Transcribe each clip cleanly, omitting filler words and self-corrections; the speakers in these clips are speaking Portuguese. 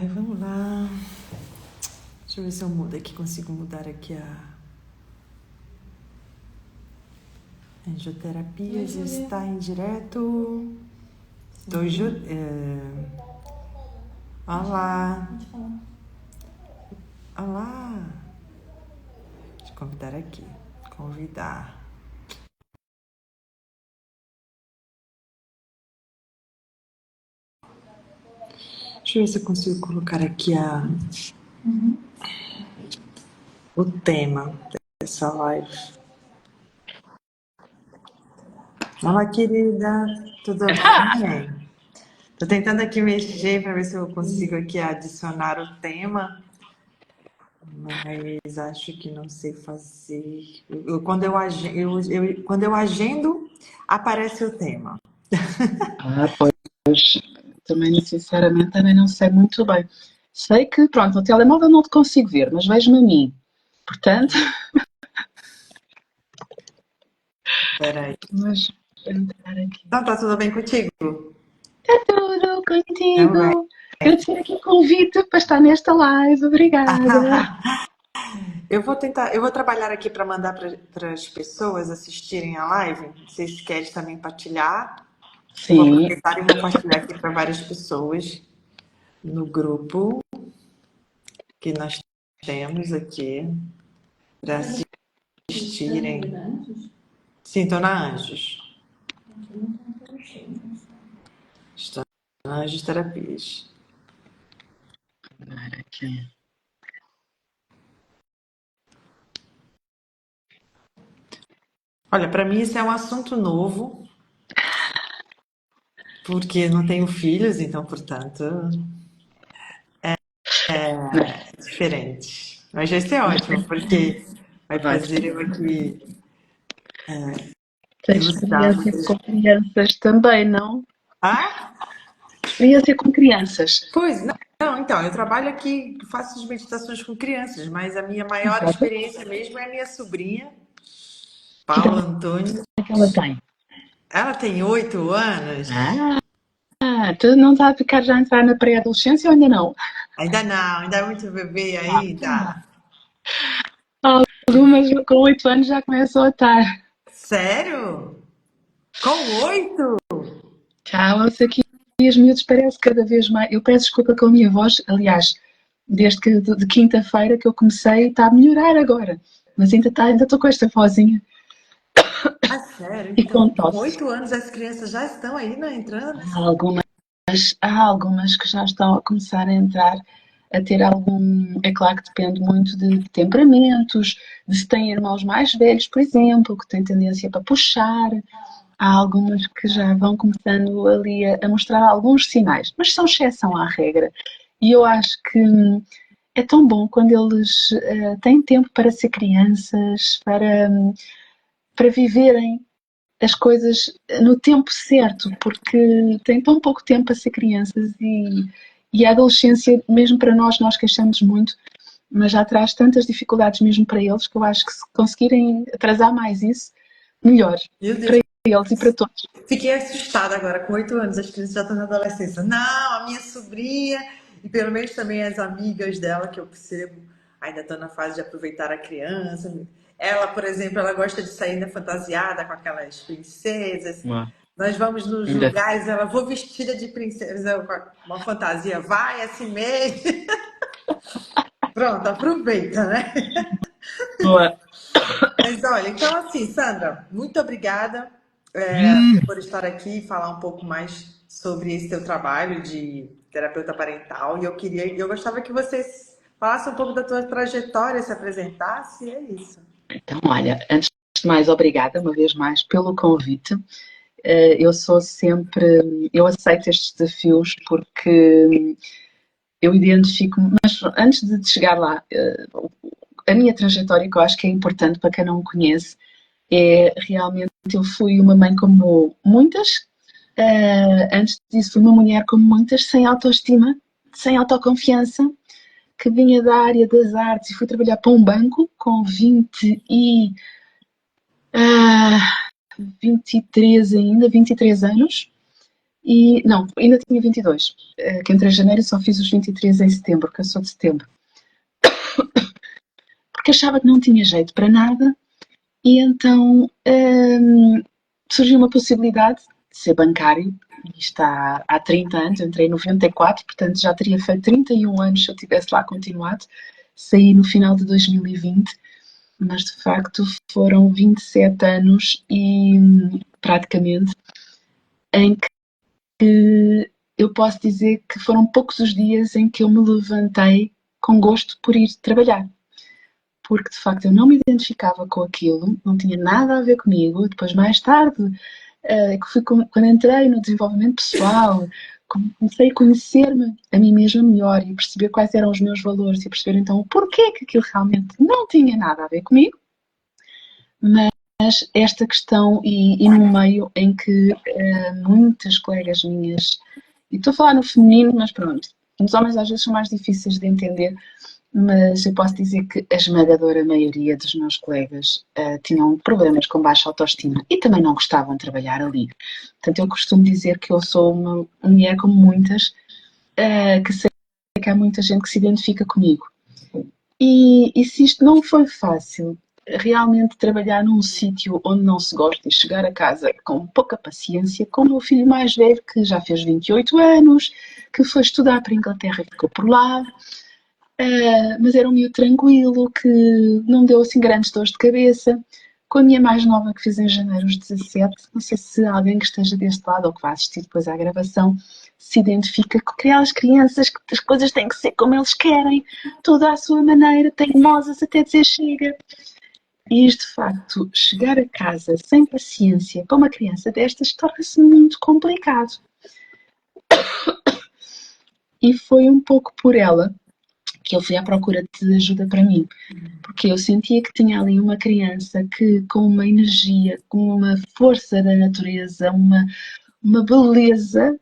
Ai, vamos lá. Deixa eu ver se eu mudo aqui, consigo mudar aqui a Angioterapias está em direto. Olá. Olá. Deixa eu convidar aqui. Convidar. Deixa eu ver se eu consigo colocar aqui o tema dessa live. Olá, querida. Tudo bem? Tô tentando aqui mexer para ver se eu consigo aqui adicionar o tema, mas acho que não sei fazer. Quando eu agendo, aparece o tema. Pois, também sinceramente também não sei muito bem. Sei que, pronto, no telemóvel não te consigo ver, mas vejo-me a mim. Portanto, Peraí. mas vou entrar aqui. Então, tá tudo bem contigo? Está tudo contigo. Também. Agradecer aqui o convite para estar nesta live. Obrigada. Eu vou trabalhar aqui para mandar para as pessoas assistirem a live. Não sei se queres também partilhar. Eu vou Sim, aproveitar e vou partilhar aqui para várias pessoas no grupo que nós temos aqui para assistirem. Sim, estou na Anjos. Estou na Anjos Terapias. aqui. Olha, para mim isso é um assunto novo, porque não tenho filhos, então, portanto, é diferente. Mas vai ser ótimo, porque vai Vai. fazer eu aqui Tens elucidar experiência muitas. com crianças também, não? Ah? Experiência com crianças. Pois não, então, eu trabalho aqui, faço as meditações com crianças, mas a minha maior Exato. experiência mesmo é a minha sobrinha, Que idade Paula Antônio. é que ela tem? Ela tem 8 anos. Tu não está a ficar já a entrar na pré-adolescência ou ainda não? Ainda não, ainda é muito bebê ainda. Algumas com 8 anos já começam a estar. Sério? Com 8? Calma-se aqui e os miúdos parece cada vez mais. Eu peço desculpa com a minha voz, aliás, desde que de quinta-feira que eu comecei está a melhorar agora. Mas ainda estou com esta vozinha Ah, sério? e com Então, com tosse. 8 anos as crianças já estão aí, não entrando? Há algumas, há algumas que já estão a começar a entrar, a ter algum. É claro que depende muito de temperamentos, de se têm irmãos mais velhos, por exemplo, que têm tendência para puxar. Há algumas que já vão começando ali a mostrar alguns sinais, mas são exceção à regra. E eu acho que é tão bom quando eles têm tempo para ser crianças, para viverem as coisas no tempo certo, porque têm tão pouco tempo para ser crianças e a adolescência, mesmo para nós queixamos muito, mas já traz tantas dificuldades mesmo para eles que eu acho que se conseguirem atrasar mais isso, melhor Meu Deus, para eles e para todos. fiquei assustada agora, com 8 anos, as crianças já estão na adolescência. Não, a minha sobrinha, e pelo menos também as amigas dela, que eu percebo, ainda estão na fase de aproveitar a criança. Ela, por exemplo, ela gosta de sair na fantasiada com aquelas princesas. Nós vamos nos Ainda. lugares, ela vou vestida de princesa, com uma fantasia, vai assim mesmo. Pronto, aproveita, né? Boa. Mas olha, então assim, Sandra, muito obrigada por estar aqui e falar um pouco mais sobre esse teu trabalho de terapeuta parental. E eu gostava que você falasse um pouco da tua trajetória, se apresentasse, e é isso. Então, olha, antes de mais, obrigada uma vez mais pelo convite. Eu sou sempre, eu aceito estes desafios porque eu identifico, mas antes de chegar lá, a minha trajetória, que eu acho que é importante para quem não me conhece, é realmente eu fui uma mãe como muitas, antes disso fui uma mulher como muitas, sem autoestima, sem autoconfiança, que vinha da área das artes e fui trabalhar para um banco com 23 ainda, 23 anos, E, não, ainda tinha 22, que entrei em janeiro e só fiz os 23 em setembro, que eu sou de setembro. Porque achava que não tinha jeito para nada e então surgiu uma possibilidade de ser bancário. Isto há 30 anos, eu entrei em 94, portanto já teria feito 31 anos se eu tivesse lá continuado. Saí no final de 2020, mas de facto foram 27 anos e praticamente em que eu posso dizer que foram poucos os dias em que eu me levantei com gosto por ir trabalhar. Porque de facto eu não me identificava com aquilo, não tinha nada a ver comigo. Depois, mais tarde, que fui quando entrei no desenvolvimento pessoal, comecei a conhecer-me a mim mesma melhor e a perceber quais eram os meus valores e a perceber então o porquê que aquilo realmente não tinha nada a ver comigo. Mas esta questão, e no meio em que muitas colegas minhas, e estou a falar no feminino, mas pronto, os homens às vezes são mais difíceis de entender, mas eu posso dizer que a esmagadora maioria dos meus colegas tinham problemas com baixa autoestima e também não gostavam de trabalhar ali. Portanto, eu costumo dizer que eu sou uma mulher como muitas, que sei que há muita gente que se identifica comigo. E se isto não foi fácil, realmente trabalhar num sítio onde não se gosta e chegar a casa com pouca paciência, com o meu filho mais velho, que já fez 28 anos, que foi estudar para a Inglaterra e ficou por lá, mas era um miúdo tranquilo, que não deu assim grandes dores de cabeça. Com a minha mais nova, que fiz em janeiro os 17, não sei se alguém que esteja deste lado ou que vá assistir depois à gravação se identifica com aquelas crianças que as coisas têm que ser como eles querem, tudo à sua maneira, teimosas até dizer chega. E isto, de facto, chegar a casa sem paciência para uma criança destas torna-se muito complicado. E foi um pouco por ela que eu fui à procura de ajuda para mim, porque eu sentia que tinha ali uma criança que, com uma energia, com uma força da natureza, uma beleza,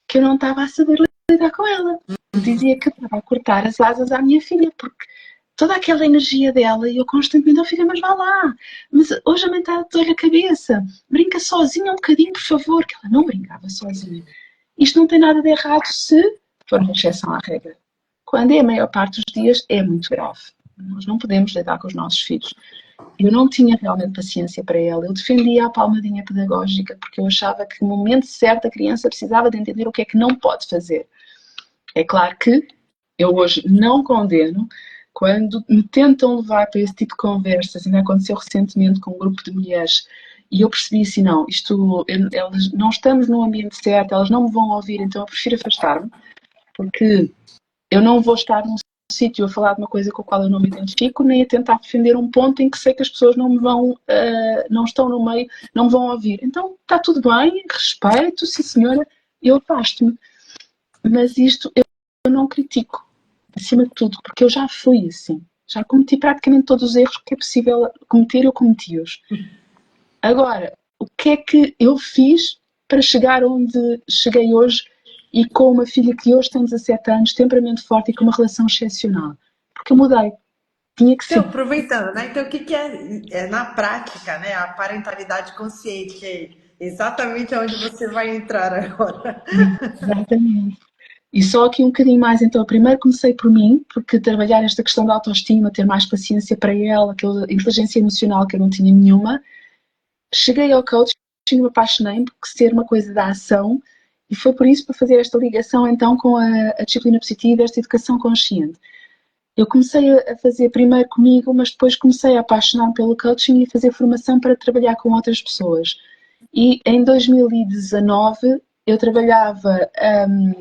que eu não estava a saber lidar com ela. Eu dizia que estava a cortar as asas à minha filha, porque toda aquela energia dela, e eu constantemente, filha, mas vá lá, mas hoje a mãe está a dor a cabeça, brinca sozinha um bocadinho, por favor, que ela não brincava sozinha. Isto não tem nada de errado se for uma exceção à regra. Quando é a maior parte dos dias, é muito grave. Nós não podemos lidar com os nossos filhos. Eu não tinha realmente paciência para ela. Eu defendia a palmadinha pedagógica porque eu achava que no momento certo a criança precisava de entender o que é que não pode fazer. É claro que eu hoje não condeno quando me tentam levar para esse tipo de conversas. Ainda aconteceu recentemente com um grupo de mulheres e eu percebi assim, não, elas não estamos no ambiente certo, elas não me vão ouvir, então eu prefiro afastar-me, porque eu não vou estar num sítio a falar de uma coisa com a qual eu não me identifico, nem a tentar defender um ponto em que sei que as pessoas não me vão, não estão no meio, não me vão ouvir. Então está tudo bem, respeito, sim senhora, eu afasto-me. Mas isto eu não critico, acima de tudo, porque eu já fui assim. Já cometi praticamente todos os erros que é possível cometer, eu cometi-os. Agora, o que é que eu fiz para chegar onde cheguei hoje e com uma filha que hoje tem 17 anos, temperamento forte e com uma relação excepcional? Porque eu mudei. Tinha que ser. Então, aproveitando, né? Então, o que que é na prática, né? A parentalidade consciente, que é exatamente onde você vai entrar agora. Exatamente. E só aqui um bocadinho mais, então, primeiro comecei por mim, porque trabalhar esta questão da autoestima, ter mais paciência para ela, aquela inteligência emocional que eu não tinha nenhuma. Cheguei ao coaching, me apaixonei por ser uma coisa da ação e foi por isso para fazer esta ligação então com a disciplina positiva, esta educação consciente. Eu comecei a fazer primeiro comigo, mas depois comecei a apaixonar pelo coaching e a fazer formação para trabalhar com outras pessoas. E em 2019 eu trabalhava,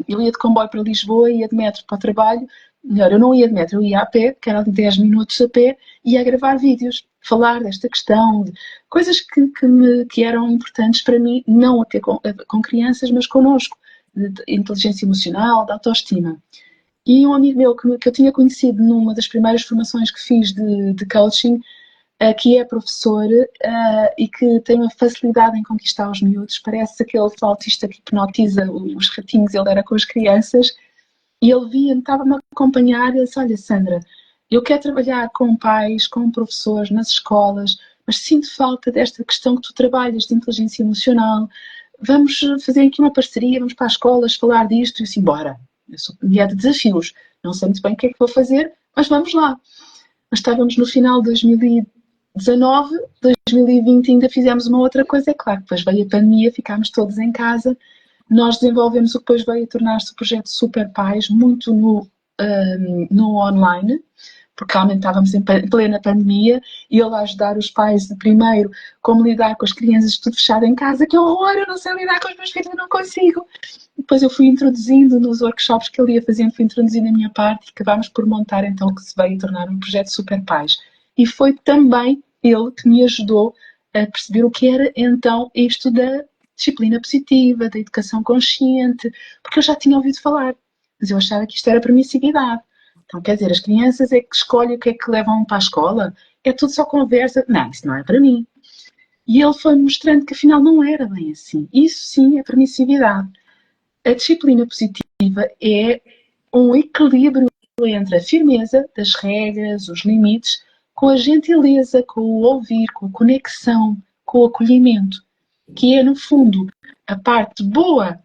eu ia de comboio para Lisboa, ia de metro para o trabalho, melhor, eu não ia de metro, eu ia a pé, que era de 10 minutos a pé, e ia a gravar vídeos, falar desta questão, de coisas que eram importantes para mim, não até com crianças, mas connosco, de inteligência emocional, de autoestima. E um amigo meu que eu tinha conhecido numa das primeiras formações que fiz de coaching, que é professor e que tem uma facilidade em conquistar os miúdos, parece aquele autista que hipnotiza os ratinhos, ele era com as crianças, e ele via-me, estava-me a acompanhar e disse, olha Sandra, eu quero trabalhar com pais, com professores, nas escolas, mas sinto falta desta questão que tu trabalhas de inteligência emocional, vamos fazer aqui uma parceria, vamos para as escolas falar disto, e assim, bora. Eu sou mulher de desafios, não sei muito bem o que é que vou fazer, mas vamos lá. Mas estávamos no final de 2019, 2020 ainda fizemos uma outra coisa, é claro, depois veio a pandemia, ficámos todos em casa, nós desenvolvemos o que depois veio a tornar-se o projeto Super Pais, muito no online, porque realmente estávamos em plena pandemia, e ele a ajudar os pais de primeiro como lidar com as crianças tudo fechado em casa, que horror, eu não sei lidar com os meus filhos, eu não consigo. Depois eu fui introduzindo nos workshops que ele ia fazendo, fui introduzindo a minha parte e acabámos por montar então o que se veio a tornar um projeto Super Pais. E foi também ele que me ajudou a perceber o que era então isto da disciplina positiva, da educação consciente, porque eu já tinha ouvido falar, mas eu achava que isto era permissividade. Então, quer dizer, as crianças é que escolhem o que é que levam para a escola, é tudo só conversa. Não, isso não é para mim. E ele foi mostrando que afinal não era bem assim. Isso sim é permissividade. A disciplina positiva é um equilíbrio entre a firmeza das regras, os limites, com a gentileza, com o ouvir, com a conexão, com o acolhimento, que é, no fundo, a parte boa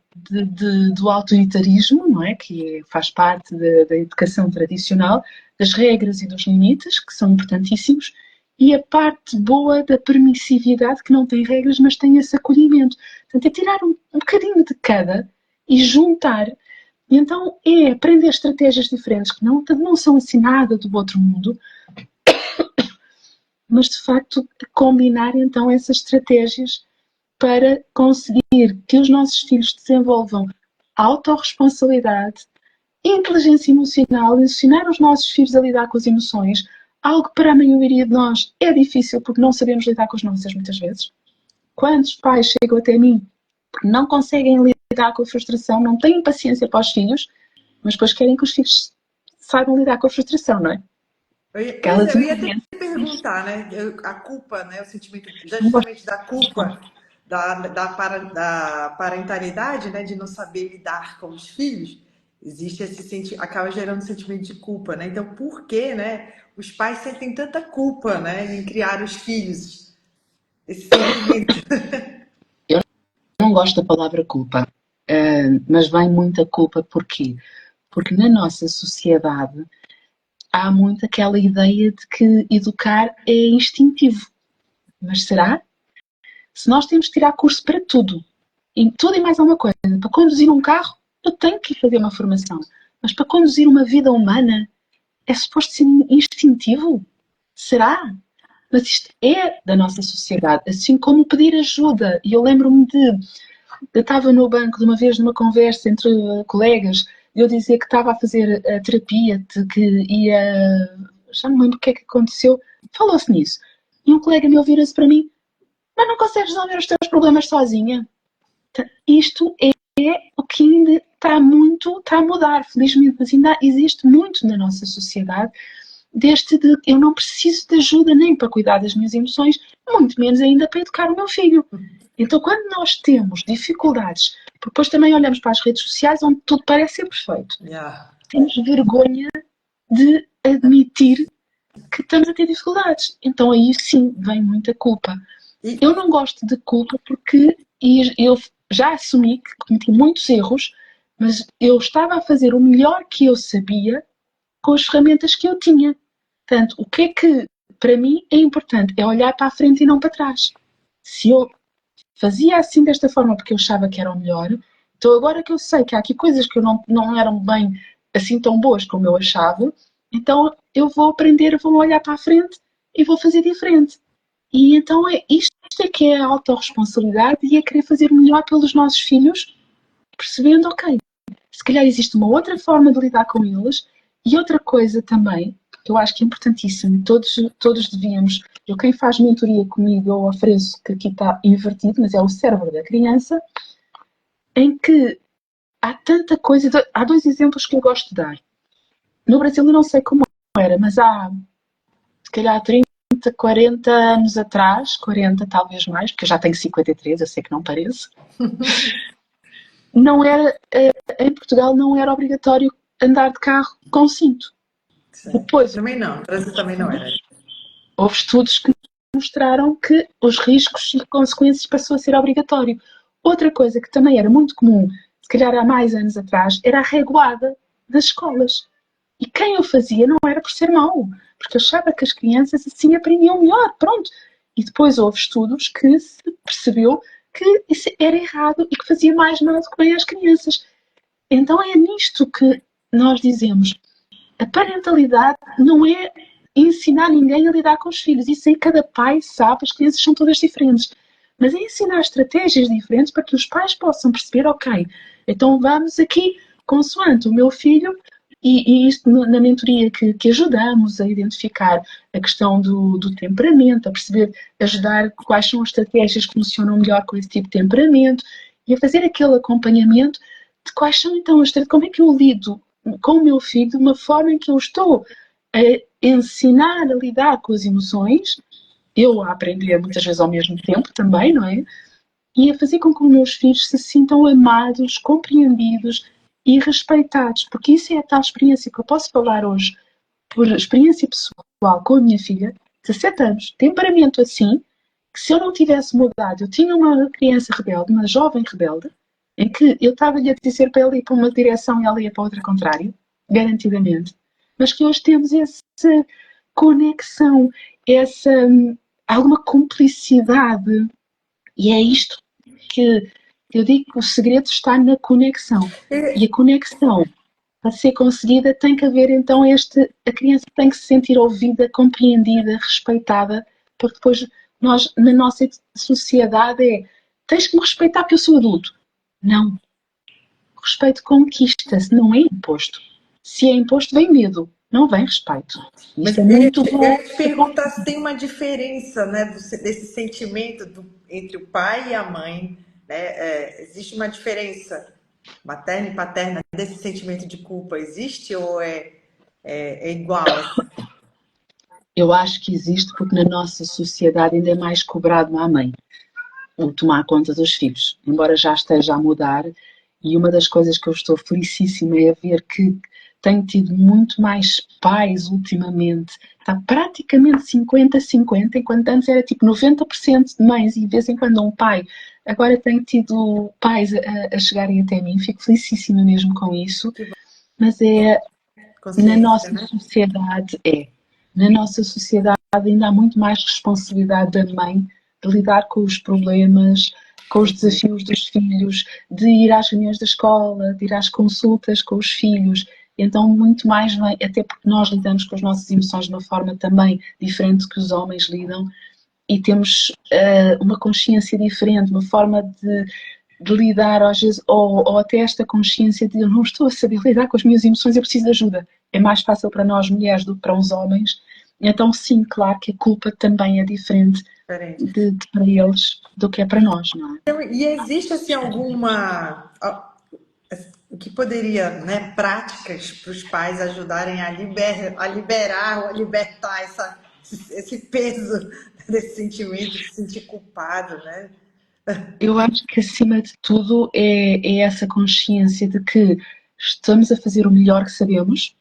do autoritarismo, não é? Que faz parte da educação tradicional, das regras e dos limites, que são importantíssimos, e a parte boa da permissividade, que não tem regras, mas tem esse acolhimento. Portanto, é tirar um bocadinho de cada e juntar. E então é aprender estratégias diferentes que não são assim nada do outro mundo, mas de facto combinar então essas estratégias para conseguir que os nossos filhos desenvolvam autorresponsabilidade, inteligência emocional, ensinar os nossos filhos a lidar com as emoções, algo que para a maioria de nós é difícil porque não sabemos lidar com as nossas muitas vezes. Quantos pais chegam até mim porque não conseguem lidar com a frustração, não têm paciência para os filhos, mas depois querem que os filhos saibam lidar com a frustração, não é? Pois Aquelas é, eu ia até ingredientes perguntar, né? A culpa, né? O sentimento não gostam justamente da culpa da parentalidade, né? De não saber lidar com os filhos, existe esse sentimento, acaba gerando um sentimento de culpa, né? Então, por que, né? Os pais sentem tanta culpa, né? Em criar os filhos, esse sentimento. Eu não gosto da palavra culpa, mas vem muita culpa. Porquê? Porque na nossa sociedade há muito aquela ideia de que educar é instintivo. Mas será? Se nós temos que tirar curso para tudo, em tudo e mais alguma coisa, para conduzir um carro, eu tenho que fazer uma formação. Mas para conduzir uma vida humana, é suposto ser instintivo? Será? Mas isto é da nossa sociedade, assim como pedir ajuda. E eu lembro-me eu estava no banco de uma vez numa conversa entre colegas, e eu dizia que estava a fazer a terapia, de que ia, já não lembro o que é que aconteceu, falou-se nisso. E um colega meu vira-se para mim, mas não consegues resolver os teus problemas sozinha? Isto é o que ainda está a mudar, felizmente, mas ainda existe muito na nossa sociedade deste de eu não preciso de ajuda nem para cuidar das minhas emoções, muito menos ainda para educar o meu filho. Então, quando nós temos dificuldades, porque depois também olhamos para as redes sociais onde tudo parece ser perfeito, Yeah. temos vergonha de admitir que estamos a ter dificuldades. Então aí sim vem muita culpa. E, Eu não gosto de culpa porque eu já assumi que cometi muitos erros, mas eu estava a fazer o melhor que eu sabia com as ferramentas que eu tinha. Portanto, o que é que para mim é importante? É olhar para a frente e não para trás. Se eu fazia assim desta forma porque eu achava que era o melhor, então agora que eu sei que há aqui coisas que eu não eram bem assim tão boas como eu achava, então eu vou aprender, vou olhar para a frente e vou fazer diferente. E então isto é que é a autorresponsabilidade e é querer fazer o melhor pelos nossos filhos, percebendo, ok, se calhar existe uma outra forma de lidar com eles. E outra coisa também, que eu acho que é importantíssimo, todos devíamos, eu quem faz mentoria comigo, eu ofereço que aqui está invertido, mas é o cérebro da criança, em que há tanta coisa, há dois exemplos que eu gosto de dar. No Brasil eu não sei como era, mas há se calhar 30, 40 anos atrás, 40 talvez mais, porque eu já tenho 53, eu sei que não parece, não era, em Portugal não era obrigatório andar de carro com cinto. Depois, também não, no Brasil também não era. houve estudos que mostraram que os riscos e consequências passou a ser obrigatório. Outra coisa que também era muito comum, se calhar há mais anos atrás, era a reguada das escolas. E quem o fazia não era por ser mau, porque achava que as crianças assim aprendiam melhor, pronto. E depois houve estudos que se percebeu que isso era errado e que fazia mais mal do que bem às crianças. Então é nisto que nós dizemos, a parentalidade não é ensinar ninguém a lidar com os filhos, isso aí cada pai sabe, as crianças são todas diferentes. Mas é ensinar estratégias diferentes para que os pais possam perceber, ok, então vamos aqui, consoante o meu filho, e isto na mentoria que ajudamos a identificar a questão do temperamento, a perceber, ajudar quais são as estratégias que funcionam melhor com esse tipo de temperamento e a fazer aquele acompanhamento de quais são então as como é que eu lido com o meu filho de uma forma em que eu estou a ensinar a lidar com as emoções, eu a aprender muitas vezes ao mesmo tempo também, não é? E a fazer com que os meus filhos se sintam amados, compreendidos e respeitados, porque isso é a tal experiência que eu posso falar hoje por experiência pessoal com a minha filha, 17 anos, temperamento assim, que se eu não tivesse mudado, eu tinha uma criança rebelde, uma jovem rebelde, em que eu estava-lhe a dizer para ela ir para uma direção e ela ia para outra contrária, garantidamente, mas que hoje temos essa conexão, essa alguma cumplicidade, e é isto que eu digo que o segredo está na conexão. E a conexão, para ser conseguida, tem que haver então a criança tem que se sentir ouvida, compreendida, respeitada, porque depois nós, na nossa sociedade, tens que me respeitar porque eu sou adulto. Não. O respeito conquista-se, não é imposto. Se é imposto, vem medo, não vem respeito. Mas Isto é muito bom. eu ia te perguntar se tem uma diferença, né, desse sentimento entre o pai e a mãe, né? Existe uma diferença materna e paterna desse sentimento de culpa? Existe ou é igual? Eu acho que existe porque na nossa sociedade ainda é mais cobrado à mãe o tomar conta dos filhos, embora já esteja a mudar. E uma das coisas que eu estou felicíssima é ver que tenho tido muito mais pais ultimamente. Está praticamente 50-50, enquanto antes era tipo 90% de mães e de vez em quando um pai. Agora tenho tido pais a chegarem até mim, fico felicíssima mesmo com isso. Mas na nossa Né? sociedade na nossa sociedade ainda há muito mais responsabilidade da mãe de lidar com os problemas, com os desafios dos filhos, de ir às reuniões da escola, de ir às consultas com os filhos. Então, muito mais, até porque nós lidamos com as nossas emoções de uma forma também diferente que os homens lidam e temos uma consciência diferente, uma forma de lidar, às vezes, ou até esta consciência de eu não estou a saber lidar com as minhas emoções, eu preciso de ajuda. É mais fácil para nós mulheres do que para os homens. Então, sim, claro que a culpa também é diferente para eles do que é para nós, não é? Então, e existe assim alguma o que poderia, né, práticas para os pais ajudarem a liberar ou a libertar esse peso desse sentimento de se sentir culpado, né? Eu acho que acima de tudo é essa consciência de que estamos a fazer o melhor que sabemos.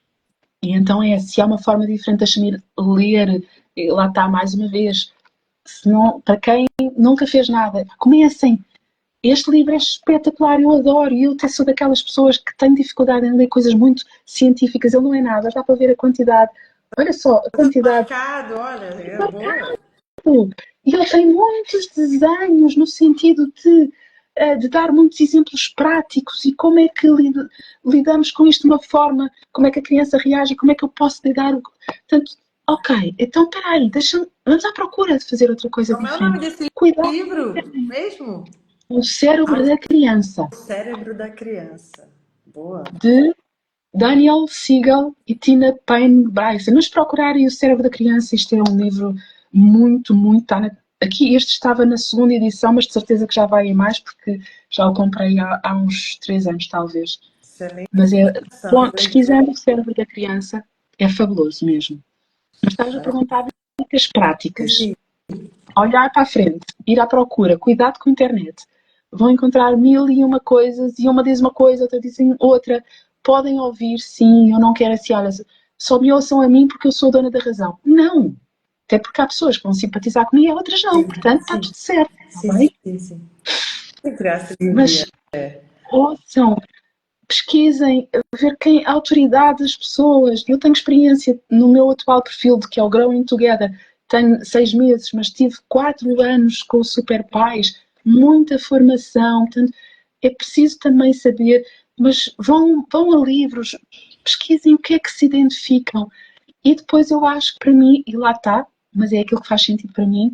E então se há uma forma diferente de assumir, ler, lá está mais uma vez, se não, para quem nunca fez nada, comecem. Este livro é espetacular, eu adoro, e eu até sou daquelas pessoas que têm dificuldade em ler coisas muito científicas, ele não é nada, dá para ver a quantidade, olha só, a quantidade. Marcado, olha, é boa. E ele tem muitos desenhos no sentido de dar muitos exemplos práticos e como é que lidamos com isto de uma forma, como é que a criança reage, como é que eu posso lidar. Portanto, ok, então espera aí, vamos à procura de fazer outra coisa Como é o diferente. nome desse Cuidado. livro mesmo? O cérebro da criança. O cérebro da criança. Boa. De Daniel Siegel e Tina Payne Bryson. Mas procurarem o cérebro da criança, isto é um livro muito, muito... Aqui este estava na segunda edição, mas de certeza que já vai em mais, porque já o comprei há uns 3 anos, talvez. Excelente. Mas pesquisando o cérebro da criança, é fabuloso mesmo. Mas estás a perguntar dicas práticas. Sim. Olhar para a frente, ir à procura, cuidado com a internet. Vão encontrar 1001 coisas e uma diz uma coisa, outra diz outra. Podem ouvir, sim, eu não quero assim, olha, só me ouçam a mim porque eu sou dona da razão. Não! Até porque há pessoas que vão simpatizar comigo e outras não. Portanto, está tudo certo. Sim. Que graça livre. Mas ouçam, pesquisem, ver quem a autoridade das pessoas. Eu tenho experiência no meu atual perfil, de que é o Growing Together. Tenho 6 meses, mas tive 4 anos com o Super Pais, muita formação. Portanto, é preciso também saber, mas vão a livros, pesquisem o que é que se identificam. E depois eu acho que para mim, e lá está, mas é aquilo que faz sentido para mim,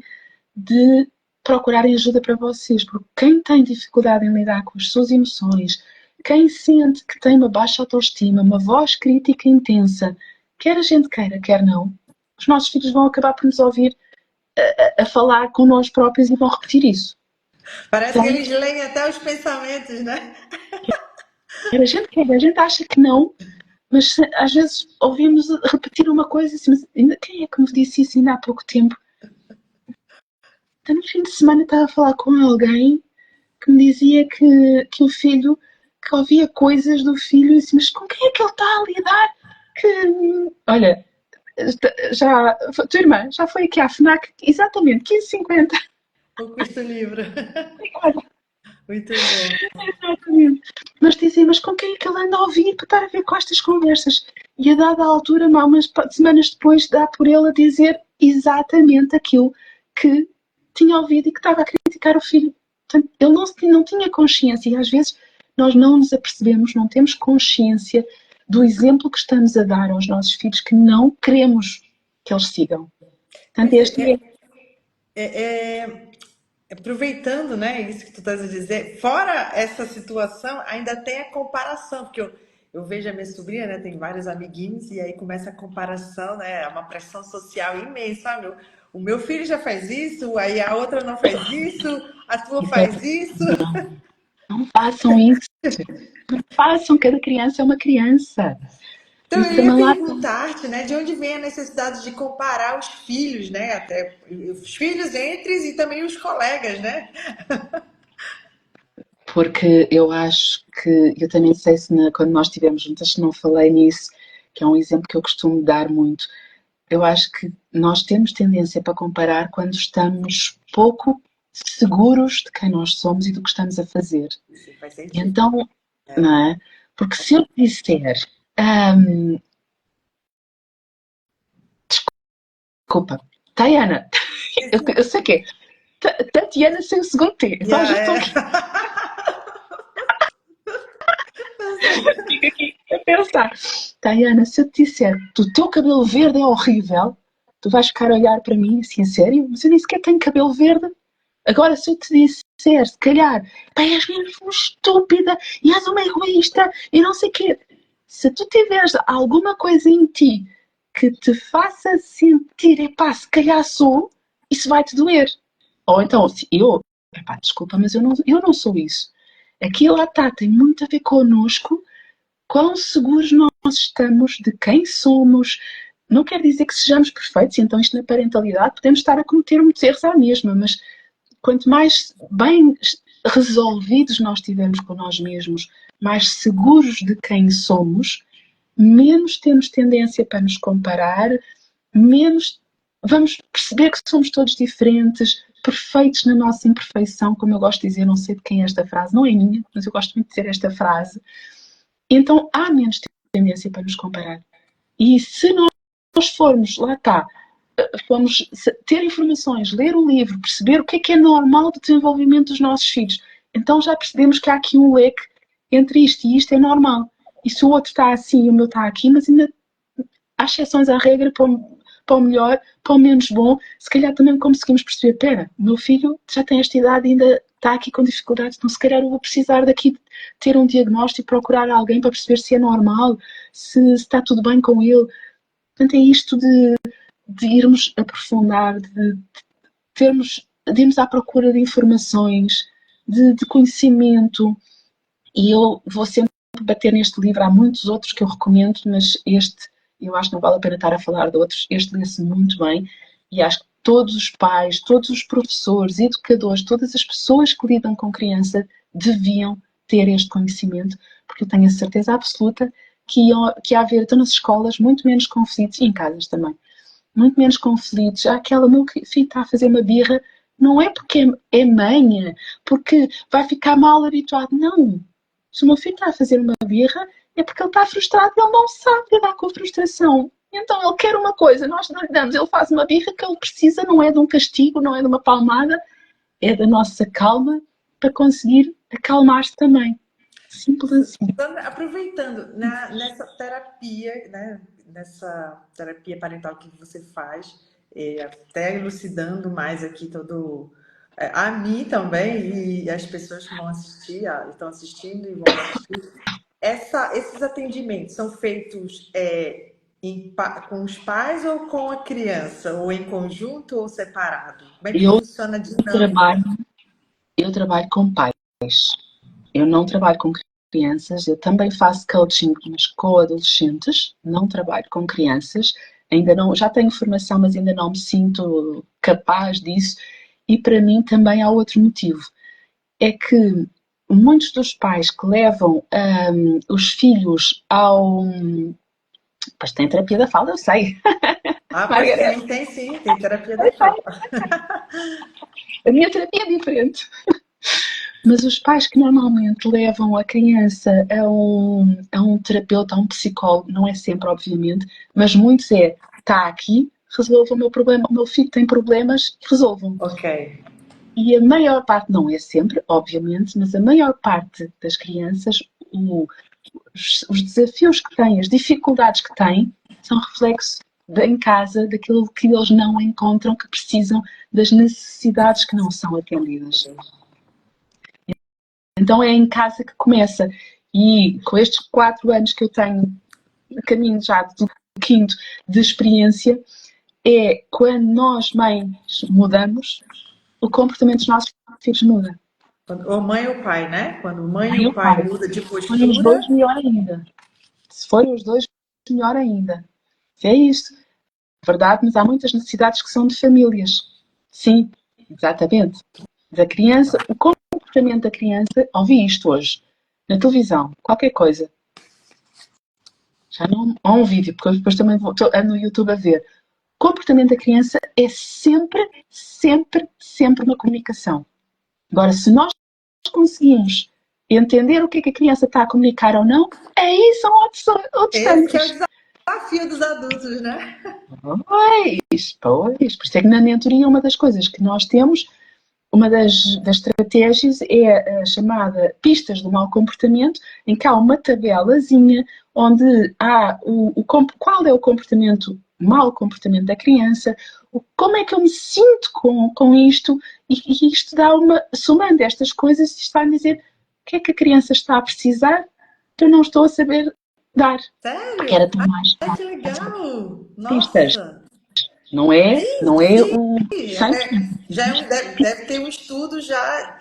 de procurarem ajuda para vocês, porque quem tem dificuldade em lidar com as suas emoções, quem sente que tem uma baixa autoestima, uma voz crítica intensa, quer a gente queira, quer não, os nossos filhos vão acabar por nos ouvir a falar com nós próprios e vão repetir isso. Parece que Então, eles leem até os pensamentos, né? quer a gente quer, a gente acha que não, mas às vezes ouvimos repetir uma coisa assim, mas ainda, quem é que me disse isso ainda há pouco tempo? Então, no fim de semana estava a falar com alguém que me dizia que o filho, que ouvia coisas do filho e disse, mas com quem é que ele está a lidar? Que, olha, já, tua irmã já foi aqui à FNAC, exatamente, 15,50. O custo livre. Olha, Muito bom. exatamente. Mas dizia, mas com quem é que ele anda a ouvir para estar a ver com estas conversas? E a dada altura, umas semanas depois, dá por ele a dizer exatamente aquilo que tinha ouvido e que estava a criticar o filho. Portanto, ele não tinha consciência e às vezes nós não nos apercebemos, não temos consciência do exemplo que estamos a dar aos nossos filhos que não queremos que eles sigam. Portanto, Pois este é. é, aproveitando, né, isso que tu estás a dizer, fora essa situação, ainda tem a comparação, porque eu vejo a minha sobrinha, né, tem vários amiguinhos, e aí começa a comparação, né, é uma pressão social imensa, sabe? O meu filho já faz isso, aí a outra não faz isso, a tua Isso é. faz isso. Não façam isso. Não façam, cada criança é uma criança. Então Isso eu ia também lá está. perguntar-te, né, de onde vem a necessidade de comparar os filhos, né, até os filhos entre e também os colegas, né? Porque eu acho que, eu também sei se quando nós estivemos juntas, se não falei nisso, que é um exemplo que eu costumo dar muito. Eu acho que nós temos tendência para comparar quando estamos pouco seguros de quem nós somos e do que estamos a fazer. Isso faz sentido. Então, É. não é? Porque se eu disser, hum, desculpa, Tayana, eu sei que é, Tatiana sem o segundo T, então Yeah, já estou é. aqui, fico aqui a pensar. Tayana, se eu te disser que o teu cabelo verde é horrível, tu vais ficar a olhar para mim assim, a sério? Mas eu nem sequer tenho cabelo verde. Agora, se eu te disser, se calhar, pá, és mesmo estúpida e és uma egoísta e não sei o quê. Se tu tiveres alguma coisa em ti que te faça sentir, epá, se calhar sou, isso vai-te doer. Ou então, se eu, epá, desculpa, mas eu não sou isso. Aquilo lá está, tem muito a ver connosco, quão seguros nós estamos de quem somos. Não quer dizer que sejamos perfeitos, então isto na parentalidade podemos estar a cometer muitos erros à mesma, mas quanto mais bem resolvidos nós estivermos com nós mesmos, mais seguros de quem somos, menos temos tendência para nos comparar, menos vamos perceber que somos todos diferentes, perfeitos na nossa imperfeição, como eu gosto de dizer, não sei de quem é esta frase, não é minha, mas eu gosto muito de dizer esta frase. Então há menos tendência para nos comparar. E se nós formos, lá está, vamos ter informações, ler o livro, perceber o que é normal do desenvolvimento dos nossos filhos. Então já percebemos que há aqui um leque entre isto e isto é normal. E se o outro está assim e o meu está aqui, mas ainda há exceções à regra para o melhor, para o menos bom, se calhar também conseguimos perceber, pera, o meu filho já tem esta idade e ainda está aqui com dificuldades, então se calhar eu vou precisar daqui ter um diagnóstico, procurar alguém para perceber se é normal, se está tudo bem com ele. Portanto, é isto de irmos aprofundar, de irmos à procura de informações, de conhecimento. E eu vou sempre bater neste livro. Há muitos outros que eu recomendo, mas este, eu acho que não vale a pena estar a falar de outros. Este lê-se muito bem e acho que todos os pais, todos os professores, educadores, todas as pessoas que lidam com criança deviam ter este conhecimento, porque eu tenho a certeza absoluta que ia haver, então nas escolas, muito menos conflitos, e em casas também, muito menos conflitos. Já aquela, meu filho está a fazer uma birra, Não é porque é manha, porque vai ficar mal habituado. Não. Se o meu filho está a fazer uma birra, é porque ele está frustrado e ele não sabe lidar com a frustração. Então ele quer uma coisa, nós não lhe damos, ele faz uma birra que ele precisa, não é de um castigo, não é de uma palmada, é da nossa calma para conseguir acalmar-se também. Simples assim. Sandra, aproveitando, nessa terapia, né, nessa terapia parental que você faz, até elucidando mais aqui todo, a mim também e as pessoas que vão assistir, estão assistindo e vão assistir, esses atendimentos são feitos com os pais ou com a criança, ou em conjunto ou separado? Como é que Eu funciona a dinâmica? trabalho, eu trabalho com pais. Eu não trabalho com crianças, eu também faço coaching, mas com adolescentes, não trabalho com crianças, ainda não, já tenho formação, mas ainda não me sinto capaz disso, e para mim também há outro motivo, é que muitos dos pais que levam os filhos ao... Pois tem terapia da fala, eu sei, Ah, pois Margareth, sim, tem terapia da eu fala. sei, a minha terapia é diferente. Mas os pais que normalmente levam a criança a um terapeuta, a um psicólogo, não é sempre, obviamente, mas muitos está aqui, resolva o meu problema, o meu filho tem problemas, resolvam. Ok. E a maior parte, não é sempre, obviamente, mas a maior parte das crianças, os desafios que têm, as dificuldades que têm, são reflexo em casa daquilo que eles não encontram, que precisam das necessidades que não são atendidas. Então é em casa que começa. E com estes 4 anos que eu tenho, a caminho já do quinto de experiência, é quando nós, mães, mudamos, o comportamento dos nossos filhos muda. Ou mãe ou pai, né? Quando mãe Mãe e ou o pai pai. muda de Se forem os dois, postura, melhor ainda. Se forem os dois, melhor ainda. É isto. É verdade, mas há muitas necessidades que são de famílias. Sim, exatamente. Da criança, o comportamento da criança, ouvi isto hoje, na televisão, qualquer coisa. Já não há um vídeo, porque eu depois também ando no YouTube a ver. O comportamento da criança é sempre, sempre, sempre uma comunicação. Agora, se nós conseguimos entender o que é que a criança está a comunicar ou não, aí são outros esse que é o tantos. desafio dos adultos, né? Pois. Por isso é que na mentoria uma das coisas que nós temos, uma das estratégias é a chamada pistas do mau comportamento, em que há uma tabelazinha onde há qual é o comportamento, mau comportamento da criança, como é que eu me sinto com isto, e isto dá somando estas coisas, isto vai dizer o que é que a criança está a precisar que eu não estou a saber dar, porque Sério? era tão mais Ai, que fácil. legal! Pistas, Nossa! não é Sim, o 100%. já deve ter um estudo já,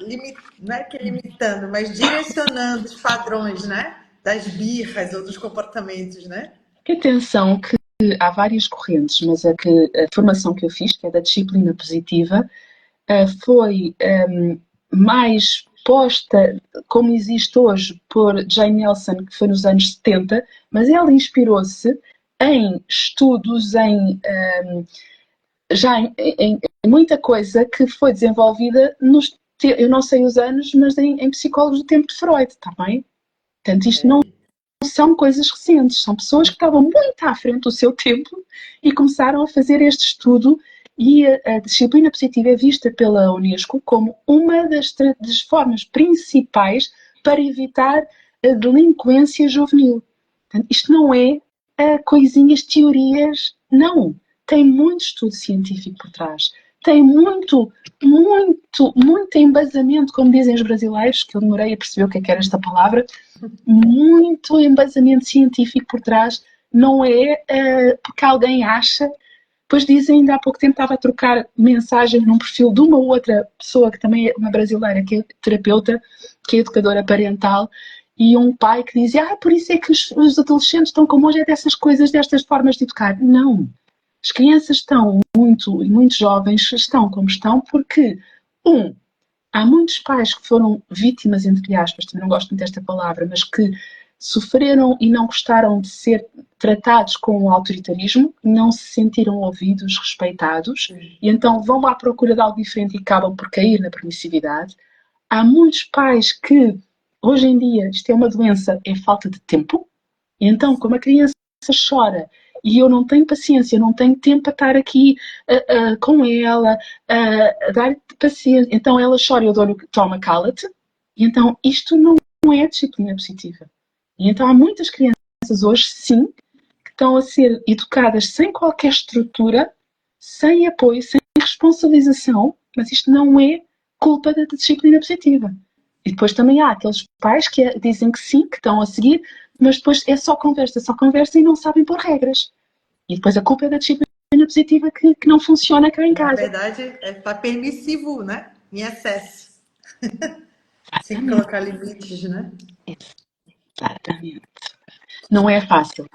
não é que limitando, mas direcionando os padrões, né? Das birras ou dos comportamentos, né? Atenção que há várias correntes, mas a formação que eu fiz, que é da disciplina positiva, foi mais posta, como existe hoje, por Jane Nelson, que foi nos anos 70, mas ela inspirou-se em estudos, em muita coisa que foi desenvolvida eu não sei os anos, mas em psicólogos do tempo de Freud, está bem? Portanto, isto não Ok. são coisas recentes, são pessoas que estavam muito à frente do seu tempo e começaram a fazer este estudo, e a disciplina positiva é vista pela Unesco como uma das formas principais para evitar a delinquência juvenil. Portanto, isto não é coisinhas, teorias, não. Tem muito estudo científico por trás. Tem muito embasamento, como dizem os brasileiros, que eu demorei a perceber o que era esta palavra, muito embasamento científico por trás, não é porque alguém acha. Depois dizem, ainda há pouco tempo estava a trocar mensagens num perfil de uma outra pessoa, que também é uma brasileira, que é terapeuta, que é educadora parental, e um pai que dizia, por isso é que os adolescentes estão como hoje, é dessas coisas, destas formas de educar. Não. As crianças estão muito, e muito jovens estão como estão, porque, há muitos pais que foram vítimas, entre aspas, também não gosto muito desta palavra, mas que sofreram e não gostaram de ser tratados com autoritarismo, não se sentiram ouvidos, respeitados, e então vão à procura de algo diferente e acabam por cair na permissividade. Há muitos pais que, hoje em dia, isto é uma doença, é falta de tempo, e então, como a criança chora e eu não tenho paciência, não tenho tempo para estar aqui com ela, a dar paciência, então ela chora e eu dou-lhe, toma, cala-te, e então isto não é disciplina positiva. E então há muitas crianças hoje, sim, que estão a ser educadas sem qualquer estrutura, sem apoio, sem responsabilização, mas isto não é culpa da disciplina positiva. E depois também há aqueles pais que dizem que sim, que estão a seguir, mas depois é só conversa e não sabem pôr regras. E depois a culpa é da disciplina positiva que não funciona cá em Na casa. verdade, tá permissivo, né? Em excesso. Sem Exatamente. colocar limites, né? Exatamente. Não é fácil.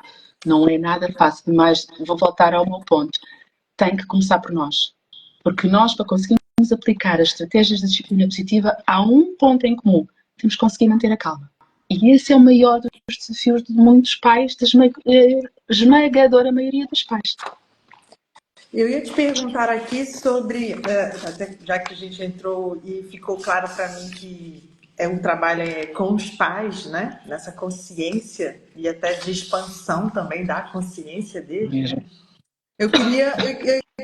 Não é nada fácil, mas vou voltar ao meu ponto. Tem que começar por nós. Porque nós, para conseguirmos aplicar as estratégias da disciplina positiva, há um ponto em comum. Temos que conseguir manter a calma. E esse é o maior dos desafios de muitos pais, da esmagadora maioria dos pais. Eu ia te perguntar aqui sobre, até já que a gente entrou e ficou claro para mim que um trabalho com os pais, né? Nessa consciência e até de expansão também da consciência deles, né? Mesmo. Eu queria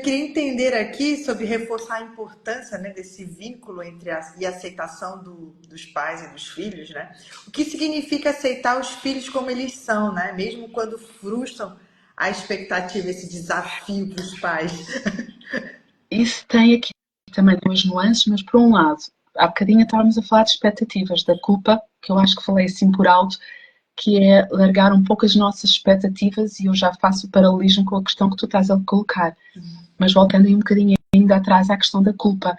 entender aqui sobre reforçar a importância, né, desse vínculo entre e aceitação dos pais e dos filhos, né? O que significa aceitar os filhos como eles são, né? Mesmo quando frustram a expectativa, esse desafio para os pais. Isso tem aqui também duas nuances, mas por um lado, há bocadinho estávamos a falar de expectativas, da culpa, que eu acho que falei assim por alto, que é largar um pouco as nossas expectativas, e eu já faço o paralelismo com a questão que tu estás a colocar. Mas voltando aí um bocadinho ainda atrás à questão da culpa,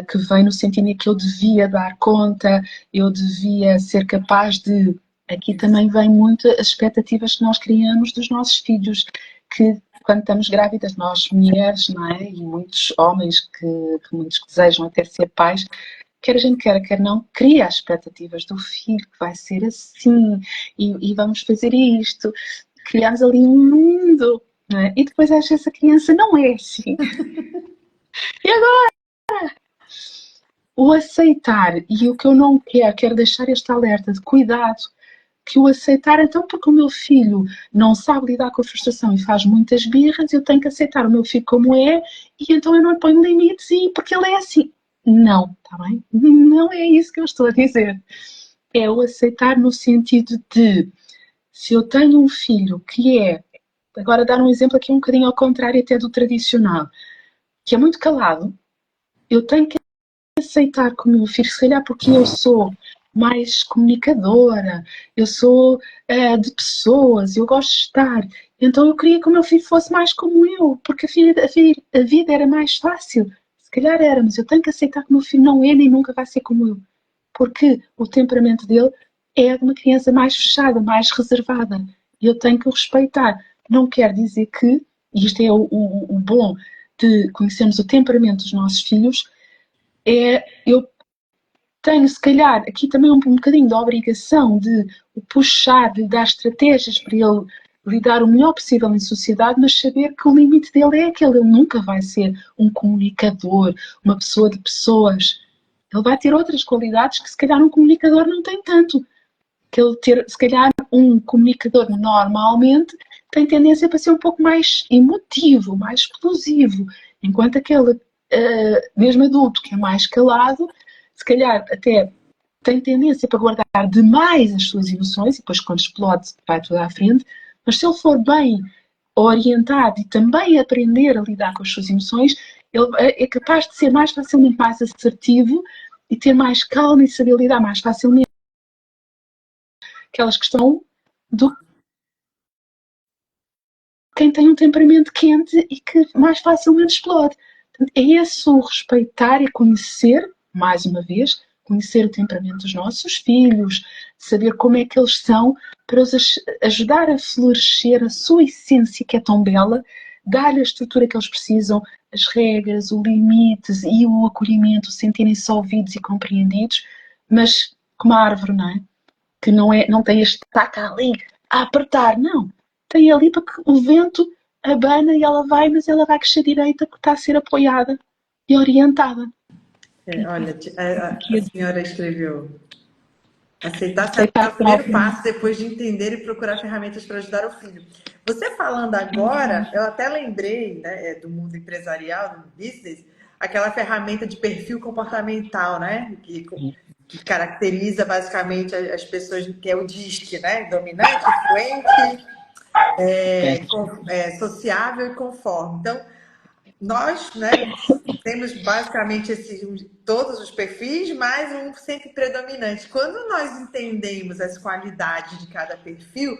que vem no sentido em que eu devia dar conta, eu devia ser capaz de... Aqui também vem muito as expectativas que nós criamos dos nossos filhos, que quando estamos grávidas, nós mulheres, não é? E muitos homens muitos que desejam até ser pais, quer a gente queira, quer não, cria as expectativas do filho, que vai ser assim, e vamos fazer isto. Criamos ali um mundo, não é? E depois acho que essa criança não é assim. E agora? O aceitar, e o que eu não quero deixar este alerta de cuidado, que o aceitar, então, porque o meu filho não sabe lidar com a frustração e faz muitas birras, eu tenho que aceitar o meu filho como é, e então eu não lhe ponho limites e porque ele é assim. Não, está bem? Não é isso que eu estou a dizer. É o aceitar no sentido de, se eu tenho um filho que é, agora dar um exemplo aqui um bocadinho ao contrário até do tradicional, que é muito calado, eu tenho que aceitar que o meu filho, se calhar porque eu sou mais comunicadora, eu sou de pessoas, eu gosto de estar, então eu queria que o meu filho fosse mais como eu, porque a vida era mais fácil. Se calhar era, mas eu tenho que aceitar que o meu filho não é nem nunca vai ser como eu, porque o temperamento dele é de uma criança mais fechada, mais reservada, e eu tenho que o respeitar. Não quer dizer que, e isto é o bom de conhecermos o temperamento dos nossos filhos, eu tenho, se calhar, aqui também um bocadinho da obrigação de o puxar, de lhe dar estratégias para ele lidar o melhor possível em sociedade, mas saber que o limite dele é aquele. Ele nunca vai ser um comunicador, uma pessoa de pessoas. Ele vai ter outras qualidades que, se calhar, um comunicador não tem tanto. Que ele ter, se calhar, um comunicador normalmente tem tendência para ser um pouco mais emotivo, mais explosivo, enquanto aquele mesmo adulto que é mais calado, se calhar até tem tendência para guardar demais as suas emoções e depois quando explode vai tudo à frente, mas se ele for bem orientado e também aprender a lidar com as suas emoções, ele é capaz de ser mais facilmente mais assertivo e ter mais calma e saber lidar mais facilmente aquelas que estão do quem tem um temperamento quente e que mais facilmente explode. Portanto, é esse o respeitar e conhecer, mais uma vez, conhecer o temperamento dos nossos filhos, saber como é que eles são, para os ajudar a florescer a sua essência que é tão bela, dar-lhe a estrutura que eles precisam, as regras, os limites e o acolhimento, sentirem-se ouvidos e compreendidos, mas como a árvore, não é? que não tem este taca ali a apertar, não. Tem ali para que o vento abana e ela vai, mas ela vai crescer direita porque está a ser apoiada e orientada. Olha, a senhora escreveu: aceitar é Aceitar o primeiro próprio. passo depois de entender e procurar ferramentas para ajudar o filho. Você falando agora, eu até lembrei, né, do mundo empresarial, do business, aquela ferramenta de perfil comportamental, né, que caracteriza basicamente as pessoas, que é o DISC, né, dominante, influente, sociável e conforme. Então, nós, né, temos basicamente todos os perfis, mas um sempre predominante. Quando nós entendemos as qualidades de cada perfil,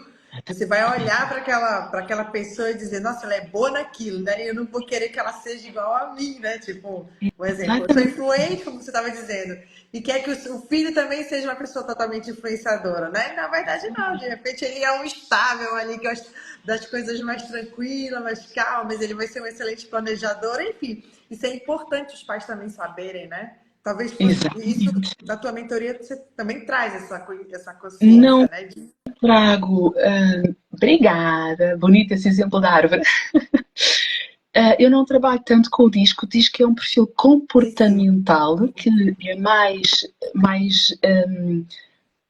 você vai olhar para aquela pessoa e dizer, nossa, ela é boa naquilo, né? Eu não vou querer que ela seja igual a mim, né? Tipo, um exemplo, eu sou Exatamente. influente, como você estava dizendo, e quer que o filho também seja uma pessoa totalmente influenciadora, né? Na verdade, não. De repente, ele é um estável ali, que gosta das coisas mais tranquilas, mais calmas, ele vai ser um excelente planejador, enfim. Isso é importante os pais também saberem, né? Talvez isso, Exatamente. na tua mentoria, você também traz essa Não consciência, né? trago. Obrigada. Bonito esse exemplo da árvore. Eu não trabalho tanto com o disco é um perfil Sim, sim. comportamental que é mais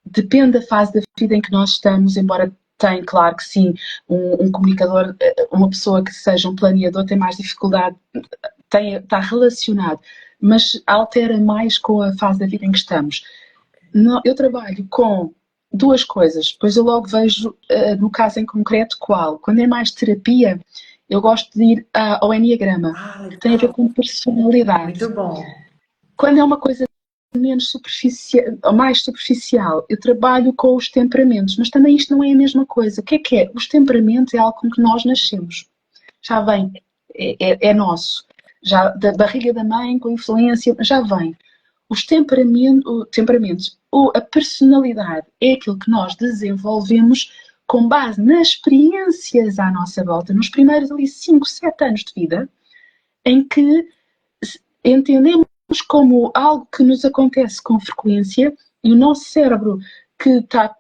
depende da fase da vida em que nós estamos, embora tem, claro que sim, um comunicador, uma pessoa que seja um planeador tem mais dificuldade, está relacionado, mas altera mais com a fase da vida em que estamos. Eu trabalho com duas coisas, pois eu logo vejo, no caso em concreto, qual. Quando é mais terapia, eu gosto de ir ao Enneagrama, Ah, que tem a ver legal. com personalidade. Muito bom. Quando é uma coisa menos superficial, mais superficial, eu trabalho com os temperamentos, mas também isto não é a mesma coisa. O que é? Os temperamentos é algo com que nós nascemos. Já vem, é nosso. Já da barriga da mãe, com influência, já vem. Temperamentos, a personalidade é aquilo que nós desenvolvemos com base nas experiências à nossa volta, nos primeiros ali 5, 7 anos de vida, em que entendemos como algo que nos acontece com frequência e o nosso cérebro, que está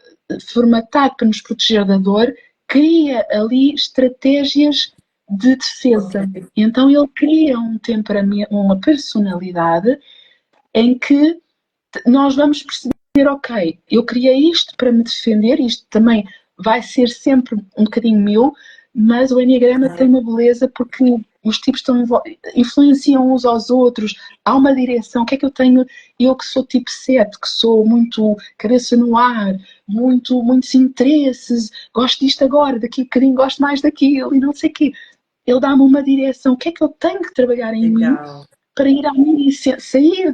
formatado para nos proteger da dor, cria ali estratégias de Ok. defesa. Então ele cria um temperamento, uma personalidade em que nós vamos perceber, ok, eu criei isto para me defender, isto também vai ser sempre um bocadinho meu, mas o Enneagrama tem uma beleza porque os tipos influenciam uns aos outros, há uma direção, o que é que eu tenho? Eu que sou tipo 7, que sou muito cabeça no ar, muitos interesses, gosto disto agora, daqui a bocadinho gosto mais daquilo e não sei o quê. Ele dá-me uma direção, o que é que eu tenho que trabalhar em mim Legal. para ir à minha sair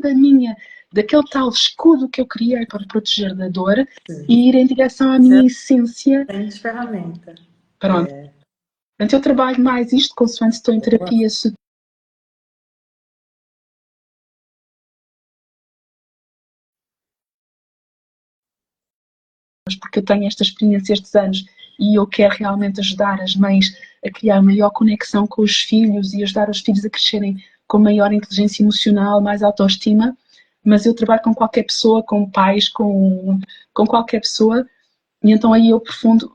daquele tal escudo que eu criei para proteger da dor Sim. e ir em direção à Isso é minha essência. uma excelente ferramenta. Pronto. Portanto, eu trabalho mais isto, consoante estou em Boa. terapia, porque eu tenho esta experiência estes anos e eu quero realmente ajudar as mães a criar maior conexão com os filhos e ajudar os filhos a crescerem com maior inteligência emocional, mais autoestima. Mas eu trabalho com qualquer pessoa, com pais, com qualquer pessoa. E então aí eu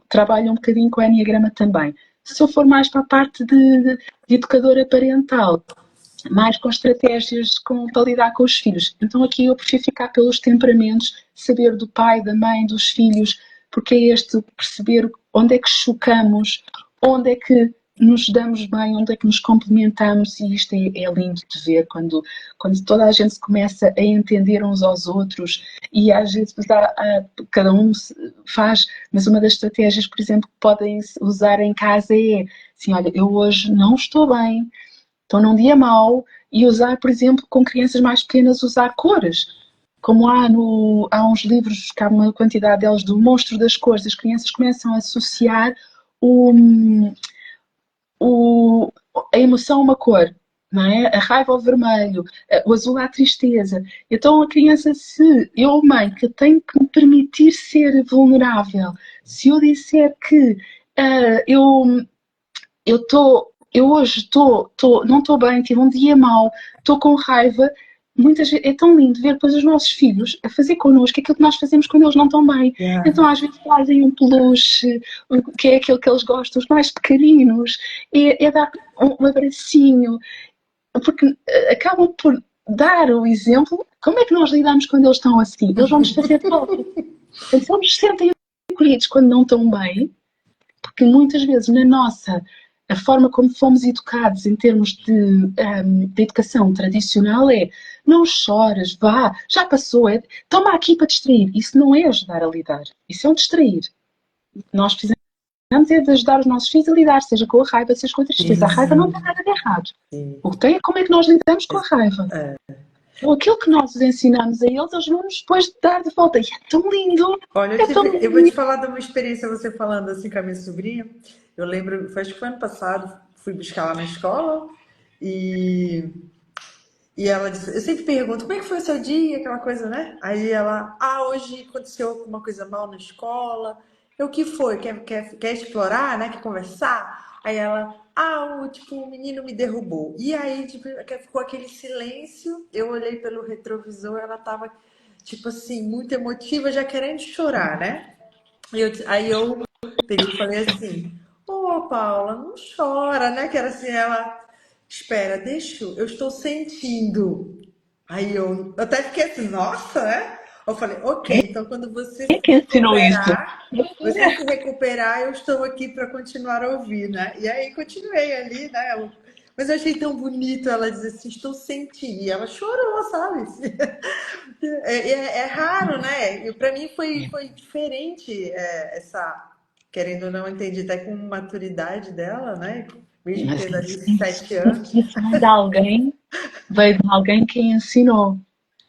trabalho um bocadinho com o Enneagrama também. Se eu for mais para a parte de educadora parental, mais com estratégias para lidar com os filhos. Então aqui eu prefiro ficar pelos temperamentos, saber do pai, da mãe, dos filhos, porque é perceber onde é que chocamos, onde é que nos damos bem, onde é que nos complementamos, e isto é lindo de ver quando toda a gente começa a entender uns aos outros e às vezes cada um faz, mas uma das estratégias, por exemplo, que podem usar em casa é assim, olha, eu hoje não estou bem, estou num dia mau, e usar, por exemplo, com crianças mais pequenas, usar cores. Como há uns livros, que há uma quantidade deles, do monstro das cores, as crianças começam a associar o, o, a emoção a uma cor, não é? A raiva ao vermelho, o azul à tristeza. Então a criança, se eu, mãe, que tenho que me permitir ser vulnerável, se eu disser que eu hoje não estou bem, tive um dia mau, estou com raiva, muitas vezes é tão lindo ver depois os nossos filhos a fazer connosco aquilo que nós fazemos quando eles não estão bem. Yeah. Então às vezes trazem um peluche, que é aquele que eles gostam, os mais pequeninos, é dar um abracinho, porque acabam por dar o exemplo. Como é que nós lidamos quando eles estão assim? Eles vão nos fazer de volta. Então, se eles se sentem acolhidos quando não estão bem, porque muitas vezes na nossa, a forma como fomos educados em termos de educação tradicional é não choras, vá, já passou, toma aqui para distrair. Isso não é ajudar a lidar, isso é um distrair. Nós precisamos é de ajudar os nossos filhos a lidar, seja com a raiva, seja com a tristeza. A raiva não Sim, tem nada de errado. sim. O que tem é como é que nós lidamos com a raiva. É. Então, aquilo que nós ensinamos a eles, eles vão-nos depois dar de volta. E é tão lindo! Olha, É tão eu vou te lindo! falar de uma experiência, você falando assim com a minha sobrinha. Eu lembro, acho que foi ano passado, fui buscar lá na escola e, e ela disse, eu sempre pergunto, como é que foi o seu dia, aquela coisa, né? Aí ela, hoje aconteceu alguma coisa mal na escola. Eu, o que foi? Quer explorar, né? Quer conversar? Aí ela, o menino me derrubou. E aí, tipo, ficou aquele silêncio. Eu olhei pelo retrovisor, ela tava, tipo assim, muito emotiva, já querendo chorar, né? Aí eu peguei e falei assim: Ô, Paula, não chora, né? Que era assim, ela, espera, eu estou sentindo. Aí eu até fiquei assim, nossa, né? Eu falei, ok, então quando Quem é que ensinou isso? você se recuperar, eu estou aqui para continuar a ouvir, né? E aí continuei ali, né? Mas eu achei tão bonito ela dizer assim, estou sentindo. E ela chorou, sabe? É raro, né? Para mim foi diferente essa, querendo ou não, entendi até com maturidade dela, né? Mesmo Mas tendo ali isso, 7 anos. isso veio de alguém que ensinou.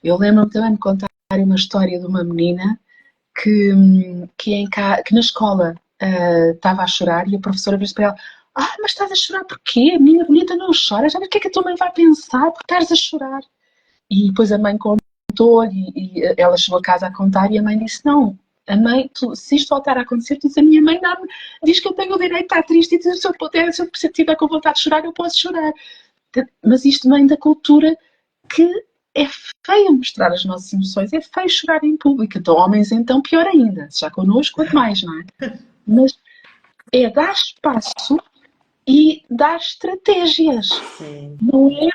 Eu lembro-me também de contar uma história de uma menina que na escola estava a chorar e a professora disse para ela: mas estás a chorar porquê? Menina bonita, não choras. Já o que é que a tua mãe vai pensar por estás a chorar? E depois a mãe contou e ela chegou a casa a contar e a mãe disse: não, a mãe, se isto voltar a acontecer, diz a minha mãe diz que eu tenho o direito a estar triste e diz, se eu estiver com vontade de chorar, eu posso chorar. Mas isto vem da cultura que é feio mostrar as nossas emoções, é feio chorar em público. Então, homens, então, pior ainda. Já connosco, quanto mais, não é? Mas é dar espaço e dar estratégias. Sim. Não é?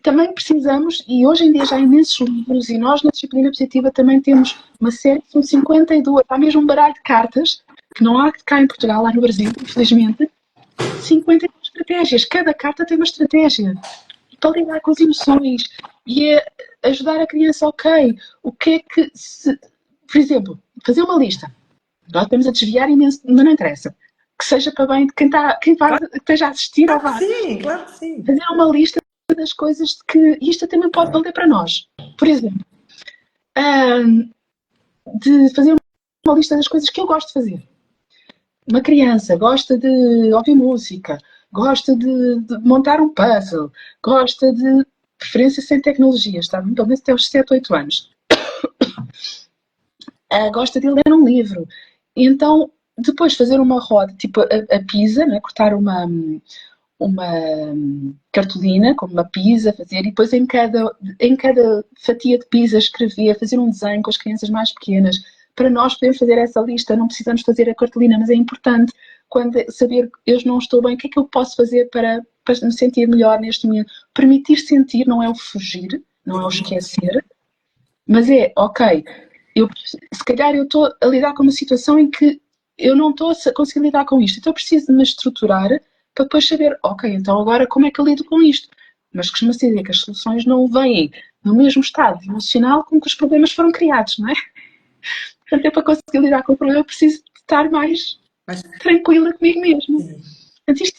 Também precisamos, e hoje em dia já há imensos livros, e nós na disciplina positiva também temos uma série, são 52, há mesmo um baralho de cartas, que não há cá em Portugal, lá no Brasil, infelizmente, 52 estratégias. Cada carta tem uma estratégia para lidar com as emoções e é ajudar a criança, ok, o que é que se, por exemplo, fazer uma lista. Nós estamos a desviar imenso, mas não interessa. Que seja para bem de quem esteja a assistir ou Claro que vá. sim, claro que sim. Fazer uma lista das coisas que isto também pode valer para nós. Por exemplo, de fazer uma lista das coisas que eu gosto de fazer. Uma criança gosta de ouvir música, gosta de montar um puzzle, gosta de preferência sem tecnologias, está bem? Pelo menos até aos 7, 8 anos. Gosta de ler um livro. Então, depois fazer uma roda, tipo a pizza, né? Cortar uma cartolina com uma pizza, fazer, e depois em cada fatia de pizza escrever, fazer um desenho com as crianças mais pequenas. Para nós podermos fazer essa lista, não precisamos fazer a cartolina, mas é importante quando saber eu não estou bem, o que é que eu posso fazer para me sentir melhor neste momento. Permitir sentir não é o fugir, não é o esquecer, mas é, ok, se calhar eu estou a lidar com uma situação em que eu não estou a conseguir lidar com isto, então eu preciso de me estruturar para depois saber, ok, então agora como é que eu lido com isto? Mas costuma-se dizer que as soluções não vêm no mesmo estado emocional com que os problemas foram criados, não é? Portanto, é para conseguir lidar com o problema, eu preciso de estar mais Mas tranquila comigo mesmo. sim. Portanto,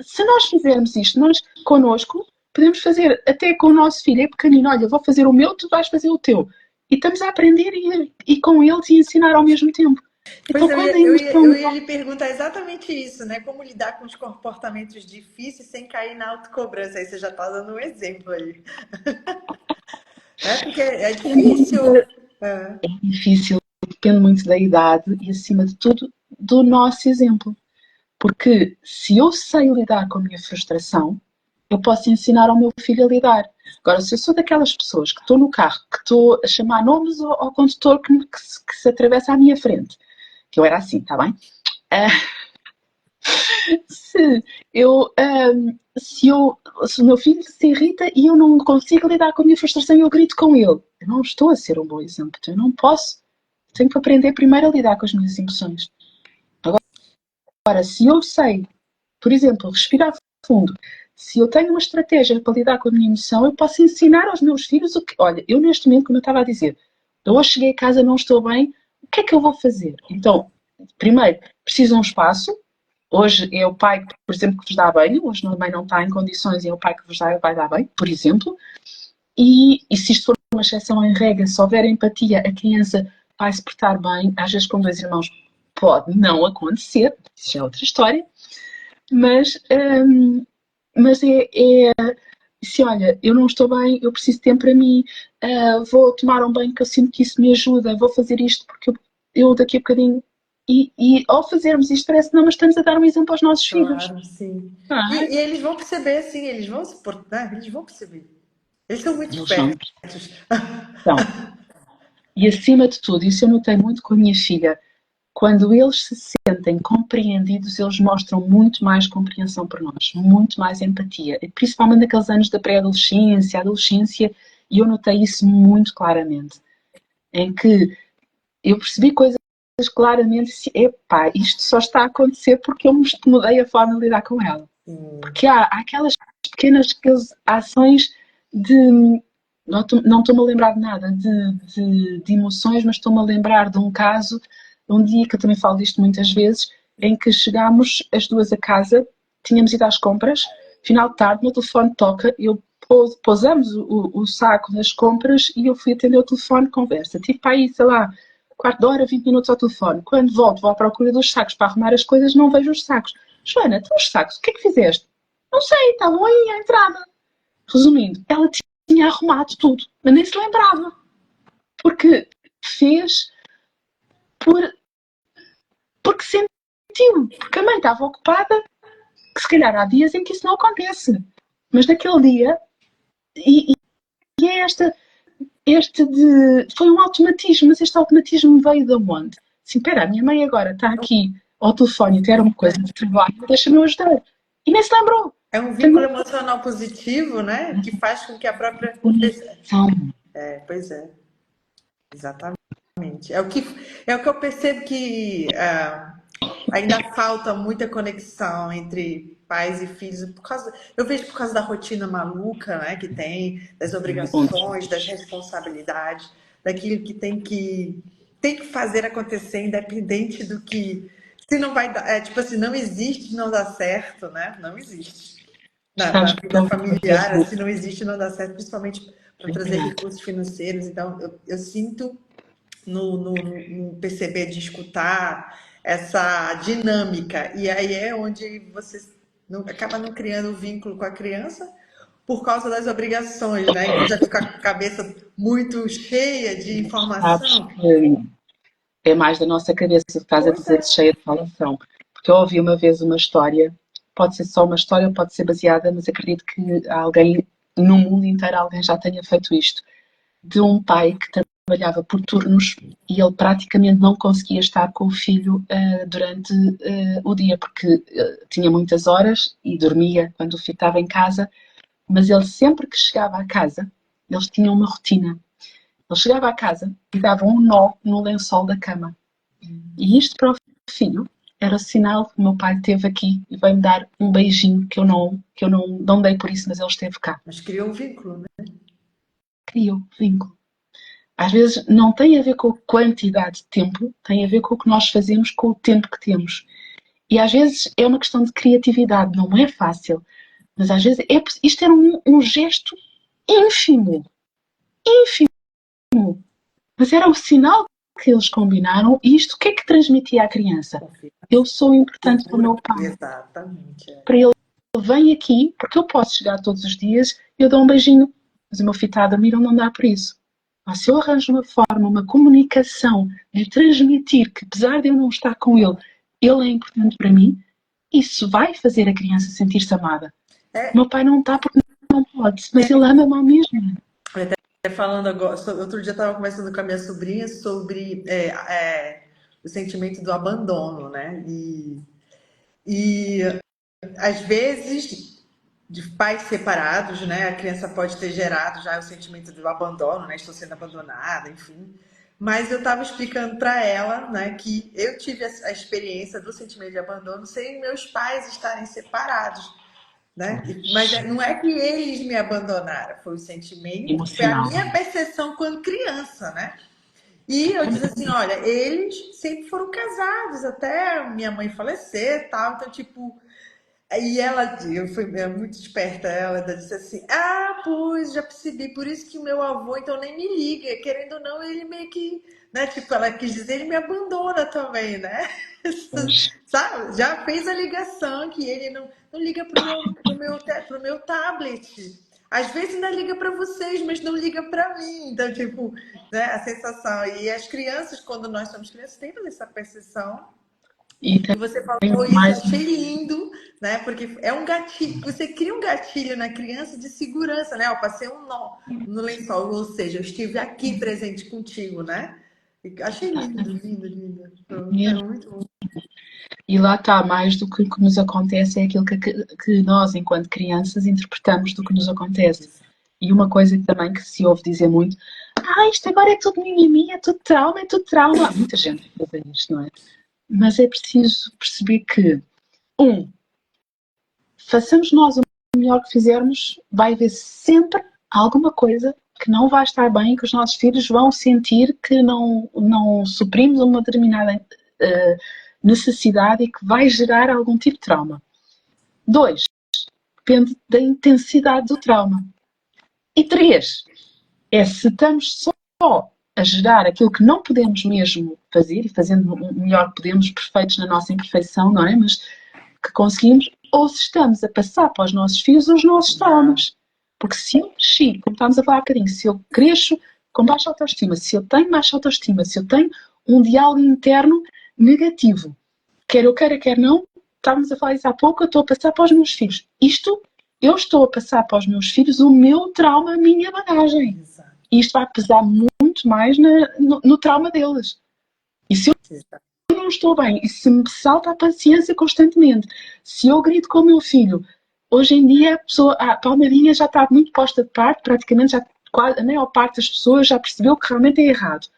se nós fizermos isto, nós connosco, podemos fazer até com o nosso filho, é pequenino, olha, vou fazer o meu, tu vais fazer o teu. E estamos a aprender e com eles e ensinar ao mesmo tempo. Pois Então, quando a emoção. eu ia lhe perguntar exatamente isso, né? Como lidar com os comportamentos difíceis sem cair na autocobrança. Aí você já está dando um exemplo aí. Né? Porque é difícil. É. É difícil, depende muito da idade e, acima de tudo, do nosso exemplo. Porque se eu sei lidar com a minha frustração, eu posso ensinar ao meu filho a lidar. Agora, se eu sou daquelas pessoas que estou no carro, que estou a chamar nomes ao condutor que se atravessa à minha frente, que eu era assim, está bem? Se eu, se o meu filho se irrita e eu não consigo lidar com a minha frustração, eu grito com ele. Eu não estou a ser um bom exemplo. Eu não posso. Tenho que aprender primeiro a lidar com as minhas emoções. Agora, se eu sei, por exemplo, respirar fundo, se eu tenho uma estratégia para lidar com a minha emoção, eu posso ensinar aos meus filhos o que... Olha, eu neste momento, como eu estava a dizer, eu hoje cheguei a casa, não estou bem, o que é que eu vou fazer? Então, primeiro, preciso de um espaço. Hoje é o pai, por exemplo, que vos dá banho. Hoje a mãe não está em condições e é o pai que vos vai dar banho, por exemplo. E se isto for uma exceção em regra, se houver empatia, a criança vai se portar bem. Às vezes com 2 irmãos pode não acontecer, isso é outra história. Mas se olha, eu não estou bem, eu preciso de tempo para mim, vou tomar um banho que eu sinto que isso me ajuda, vou fazer isto porque eu daqui a bocadinho... E ao fazermos isto parece que não, mas estamos a dar um exemplo aos nossos filhos. Claro, sim. Ah, E eles vão perceber, sim, eles vão se portar, eles vão perceber. Eles são muito eles vão. espertos. Então, e acima de tudo, isso eu notei muito com a minha filha, quando eles se sentem compreendidos, eles mostram muito mais compreensão por nós, muito mais empatia, principalmente naqueles anos da pré-adolescência, adolescência, e eu notei isso muito claramente, em que eu percebi coisas claramente, epá, isto só está a acontecer porque eu mudei a forma de lidar com ela. Porque há aquelas pequenas ações de... Não estou-me a lembrar de nada de emoções, mas estou-me a lembrar de um caso, um dia que eu também falo disto muitas vezes, em que chegámos as duas a casa, tínhamos ido às compras, final de tarde, o meu telefone toca, eu pousamos o saco das compras e eu fui atender o telefone, conversa. Tive para aí, sei lá, quarto de hora, 20 minutos ao telefone. Quando volto, vou à procura dos sacos para arrumar as coisas, não vejo os sacos. Joana, então os sacos, o que é que fizeste? Não sei, estavam aí à entrada. Resumindo, ela tinha arrumado tudo, mas nem se lembrava. Porque fez porque sentiu. Porque a mãe estava ocupada, que se calhar há dias em que isso não acontece. Mas naquele dia, e é foi um automatismo, mas este automatismo veio de onde? Assim, espera, a minha mãe agora está aqui ao telefone e ter uma coisa de trabalho, deixa-me ajudar. E nem se lembrou. É um vínculo emocional positivo, né? Que faz com que a própria. Pois é, exatamente. É o que eu percebo que ainda falta muita conexão entre pais e filhos. Eu vejo por causa da rotina maluca, né, que tem, das obrigações, das responsabilidades, daquilo que tem que fazer acontecer, independente do que. Se não vai dar, tipo assim, não existe, não dá certo, né? Não existe. Na vida familiar, assim, não existe, não dá certo, principalmente para trazer recursos financeiros. Então, eu sinto no perceber de escutar essa dinâmica. E aí é onde você acaba não criando um vínculo com a criança por causa das obrigações, né? E já fica com a cabeça muito cheia de Sabes informação. que é mais da nossa cabeça que estás a dizer cheia de falação. Porque eu ouvi uma vez uma história, pode ser só uma história, pode ser baseada, mas acredito que alguém, no mundo inteiro, alguém já tenha feito isto. De um pai que trabalhava por turnos e ele praticamente não conseguia estar com o filho durante o dia, porque tinha muitas horas e dormia quando o filho estava em casa, mas ele sempre que chegava à casa, eles tinham uma rotina. Ele chegava à casa e dava um nó no lençol da cama. E isto para o filho era o sinal que o meu pai esteve aqui e veio-me dar um beijinho que eu não dei por isso, mas ele esteve cá. Mas criou um vínculo, né? Criou vínculo. Às vezes não tem a ver com a quantidade de tempo, tem a ver com o que nós fazemos com o tempo que temos. E às vezes é uma questão de criatividade, não é fácil. Mas às vezes isto era um gesto ínfimo. Ínfimo. Mas era o sinal que eles combinaram e isto o que é que transmitia à criança? Eu sou importante para o meu pai. Exatamente. Para ele vem aqui, porque eu posso chegar todos os dias e eu dou um beijinho. Mas o meu filho está a dormir, não dá por isso. Mas se eu arranjo uma forma, uma comunicação de transmitir que apesar de eu não estar com ele, ele é importante para mim, isso vai fazer a criança sentir-se amada. É, Meu pai não está porque não pode, mas ele ama-me ao mesmo. falando agora, outro dia eu estava conversando com a minha sobrinha sobre o sentimento do abandono, né? E às vezes, de pais separados, né? A criança pode ter gerado já o sentimento do abandono, né? Estou sendo abandonada, enfim. Mas eu estava explicando para ela, né, que eu tive a experiência do sentimento de abandono sem meus pais estarem separados, né? Mas não é que eles me abandonaram, foi o sentimento, foi a Emocional. minha percepção quando criança, né? E eu disse assim, olha, eles sempre foram casados até minha mãe falecer, e tal, então tipo, aí ela, eu fui muito esperta, ela disse assim, ah, pois, já percebi, por isso que o meu avô então nem me liga, querendo ou não, ele meio que, né, tipo, ela quis dizer, ele me abandona também, né? Pois. Sabe? Já fez a ligação que ele não liga pro meu tablet. Às vezes ainda liga para vocês, mas não liga para mim. Então, tipo, né, a sensação. E as crianças, quando nós somos crianças, temos essa percepção. E E você tem falou isso, eu mais. achei lindo, né? Porque é um gatilho, você cria um gatilho na criança de segurança, né? Eu passei um nó no lençol, ou seja, eu estive aqui presente contigo, né? E achei lindo, lindo, lindo. É muito bom. E lá está, mais do que o que nos acontece é aquilo que nós, enquanto crianças, interpretamos do que nos acontece. E uma coisa também que se ouve dizer muito, isto agora é tudo mimimi, é tudo trauma, é tudo trauma. Muita gente faz isto, não é? Mas é preciso perceber que, façamos nós o melhor que fizermos, vai haver sempre alguma coisa que não vai estar bem, que os nossos filhos vão sentir que não suprimos uma determinada necessidade e que vai gerar algum tipo de trauma. 2, depende da intensidade do trauma. E 3, é se estamos só a gerar aquilo que não podemos mesmo fazer, e fazendo o melhor que podemos, perfeitos na nossa imperfeição, não é? Mas que conseguimos, ou se estamos a passar para os nossos filhos os nossos traumas. Porque se eu cresci, como estávamos a falar há bocadinho, se eu cresço com baixa autoestima, se eu tenho baixa autoestima, se eu tenho um diálogo interno negativo, quer eu queira, quer não, estávamos a falar isso há pouco, eu estou a passar para os meus filhos. Eu estou a passar para os meus filhos o meu trauma, a minha bagagem. E isto vai pesar muito mais no trauma deles. E se eu não estou bem, e se me salta a paciência constantemente, se eu grito com o meu filho, hoje em dia a palmadinha já está muito posta de parte, praticamente já a maior parte das pessoas já percebeu que realmente é errado.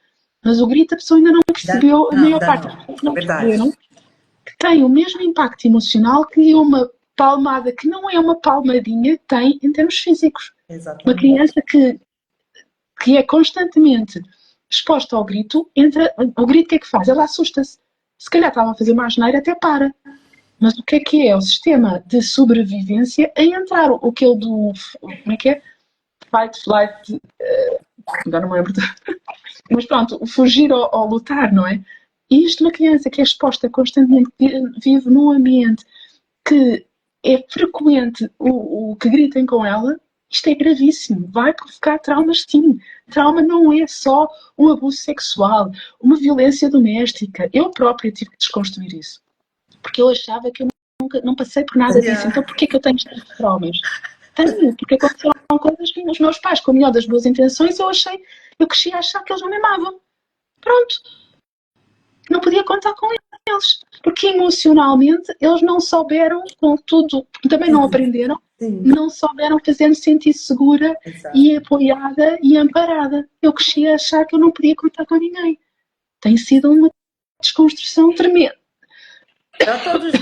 Mas o grito a pessoa ainda não percebeu, a maior parte das pessoas não perceberam que tem o mesmo impacto emocional que uma palmada, que não é uma palmadinha, tem em termos físicos. Exatamente. Uma criança que é constantemente exposta ao grito, o grito o que é que faz? Ela assusta-se. Se calhar estava a fazer uma asneira, até para. Mas o que é? O sistema de sobrevivência a entrar. Aquele do. Como é que é? Fight, flight. Agora não me lembro. Mas pronto, o fugir ou lutar, não é? E isto, uma criança que é exposta constantemente, vive num ambiente que é frequente o que gritem com ela, isto é gravíssimo. Vai provocar traumas, sim. Trauma não é só um abuso sexual, uma violência doméstica. Eu própria tive que desconstruir isso. Porque eu achava que eu nunca não passei por nada disso. Então porquê que eu tenho estes traumas? Tenho, porque aconteceram coisas que os meus pais, com a melhor das boas intenções, eu cresci a achar que eles não me amavam. Pronto. Não podia contar com eles. Porque emocionalmente eles não souberam, com tudo, também não aprenderam, não souberam fazer-me sentir segura e apoiada e amparada. Eu cresci a achar que eu não podia contar com ninguém. Tem sido uma desconstrução tremenda. Para todos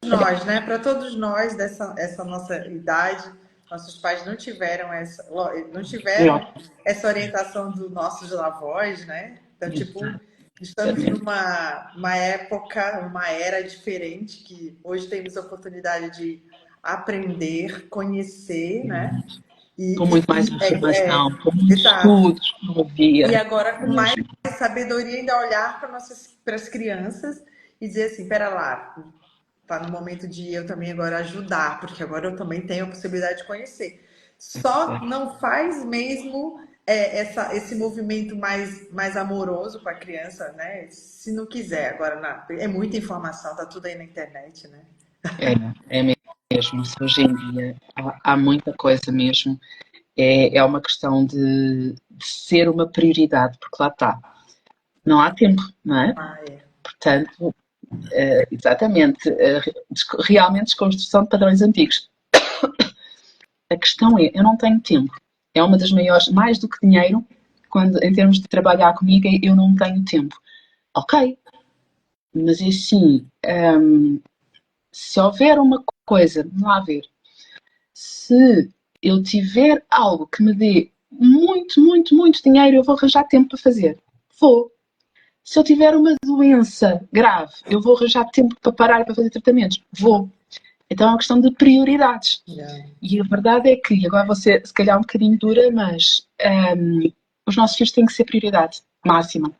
nós, né? Para todos nós essa nossa idade, nossos pais não tiveram essa orientação dos nossos avós, né? Então, tipo, estamos numa época, uma era diferente que hoje temos a oportunidade de aprender, conhecer, né? Com muito mais informação, com muitos estudos, como havia. E agora com mais sabedoria ainda olhar para as crianças e dizer assim, pera lá, tá no momento de eu também agora ajudar, porque agora eu também tenho a possibilidade de conhecer. Só não faz mesmo esse movimento mais amoroso com a criança, né? Se não quiser. Agora, é muita informação, tá tudo aí na internet, né? É mesmo. mesmo. Se hoje em dia há muita coisa mesmo. É uma questão de ser uma prioridade, porque lá está. Não há tempo, não é? Ah, é. Portanto, exatamente, realmente desconstrução de padrões antigos. A questão é, eu não tenho tempo. É uma das maiores, mais do que dinheiro, quando em termos de trabalhar comigo, eu não tenho tempo. Ok, mas e assim, se houver uma coisa, vamos lá ver, se eu tiver algo que me dê muito, muito, muito dinheiro, eu vou arranjar tempo para fazer. Vou. Se eu tiver uma doença grave, eu vou arranjar tempo para parar para fazer tratamentos? Vou. Então é uma questão de prioridades. Yeah. E a verdade é que, e agora vou ser se calhar um bocadinho dura, mas os nossos filhos têm que ser prioridade máxima.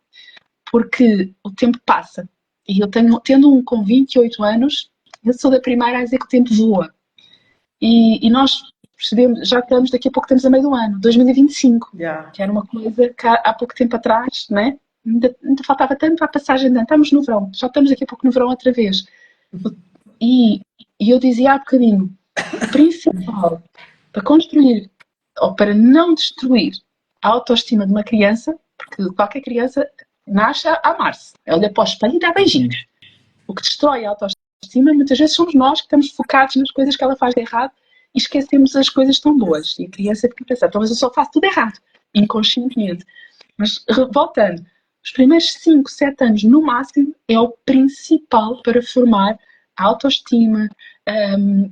Porque o tempo passa. E eu tendo um com 28 anos, eu sou da primeira a dizer que o tempo voa. E nós percebemos, já estamos, daqui a pouco estamos a meio do ano, 2025, Yeah. que era uma coisa que há pouco tempo atrás, né? Ainda faltava tanto à passagem de ano. Estamos no verão, já estamos daqui a pouco no verão outra vez. E eu dizia há bocadinho, o principal para construir ou para não destruir a autoestima de uma criança, porque qualquer criança nasce a amar-se, olha para o espelho e dá beijinhos. O que destrói a autoestima muitas vezes somos nós que estamos focados nas coisas que ela faz de errado e esquecemos as coisas tão boas. E a criança fica pensando, talvez eu só faço tudo errado, inconscientemente. Mas voltando, os primeiros 5, 7 anos no máximo é o principal para formar a autoestima,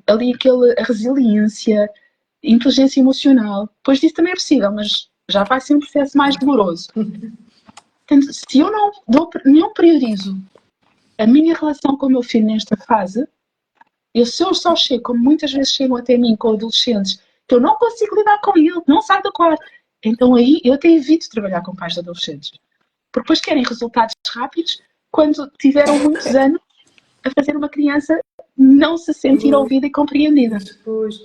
ali a resiliência, inteligência emocional. Depois disso também é possível, mas já vai ser um processo mais doloroso. Portanto, se eu não priorizo a minha relação com o meu filho nesta fase, se eu só chego, como muitas vezes chegam até mim com adolescentes, que eu não consigo lidar com ele, não sai do quarto, então aí eu até evito trabalhar com pais de adolescentes. Porque depois querem resultados rápidos quando tiveram muitos anos a fazer uma criança não se sentir ouvida e compreendida. Pois.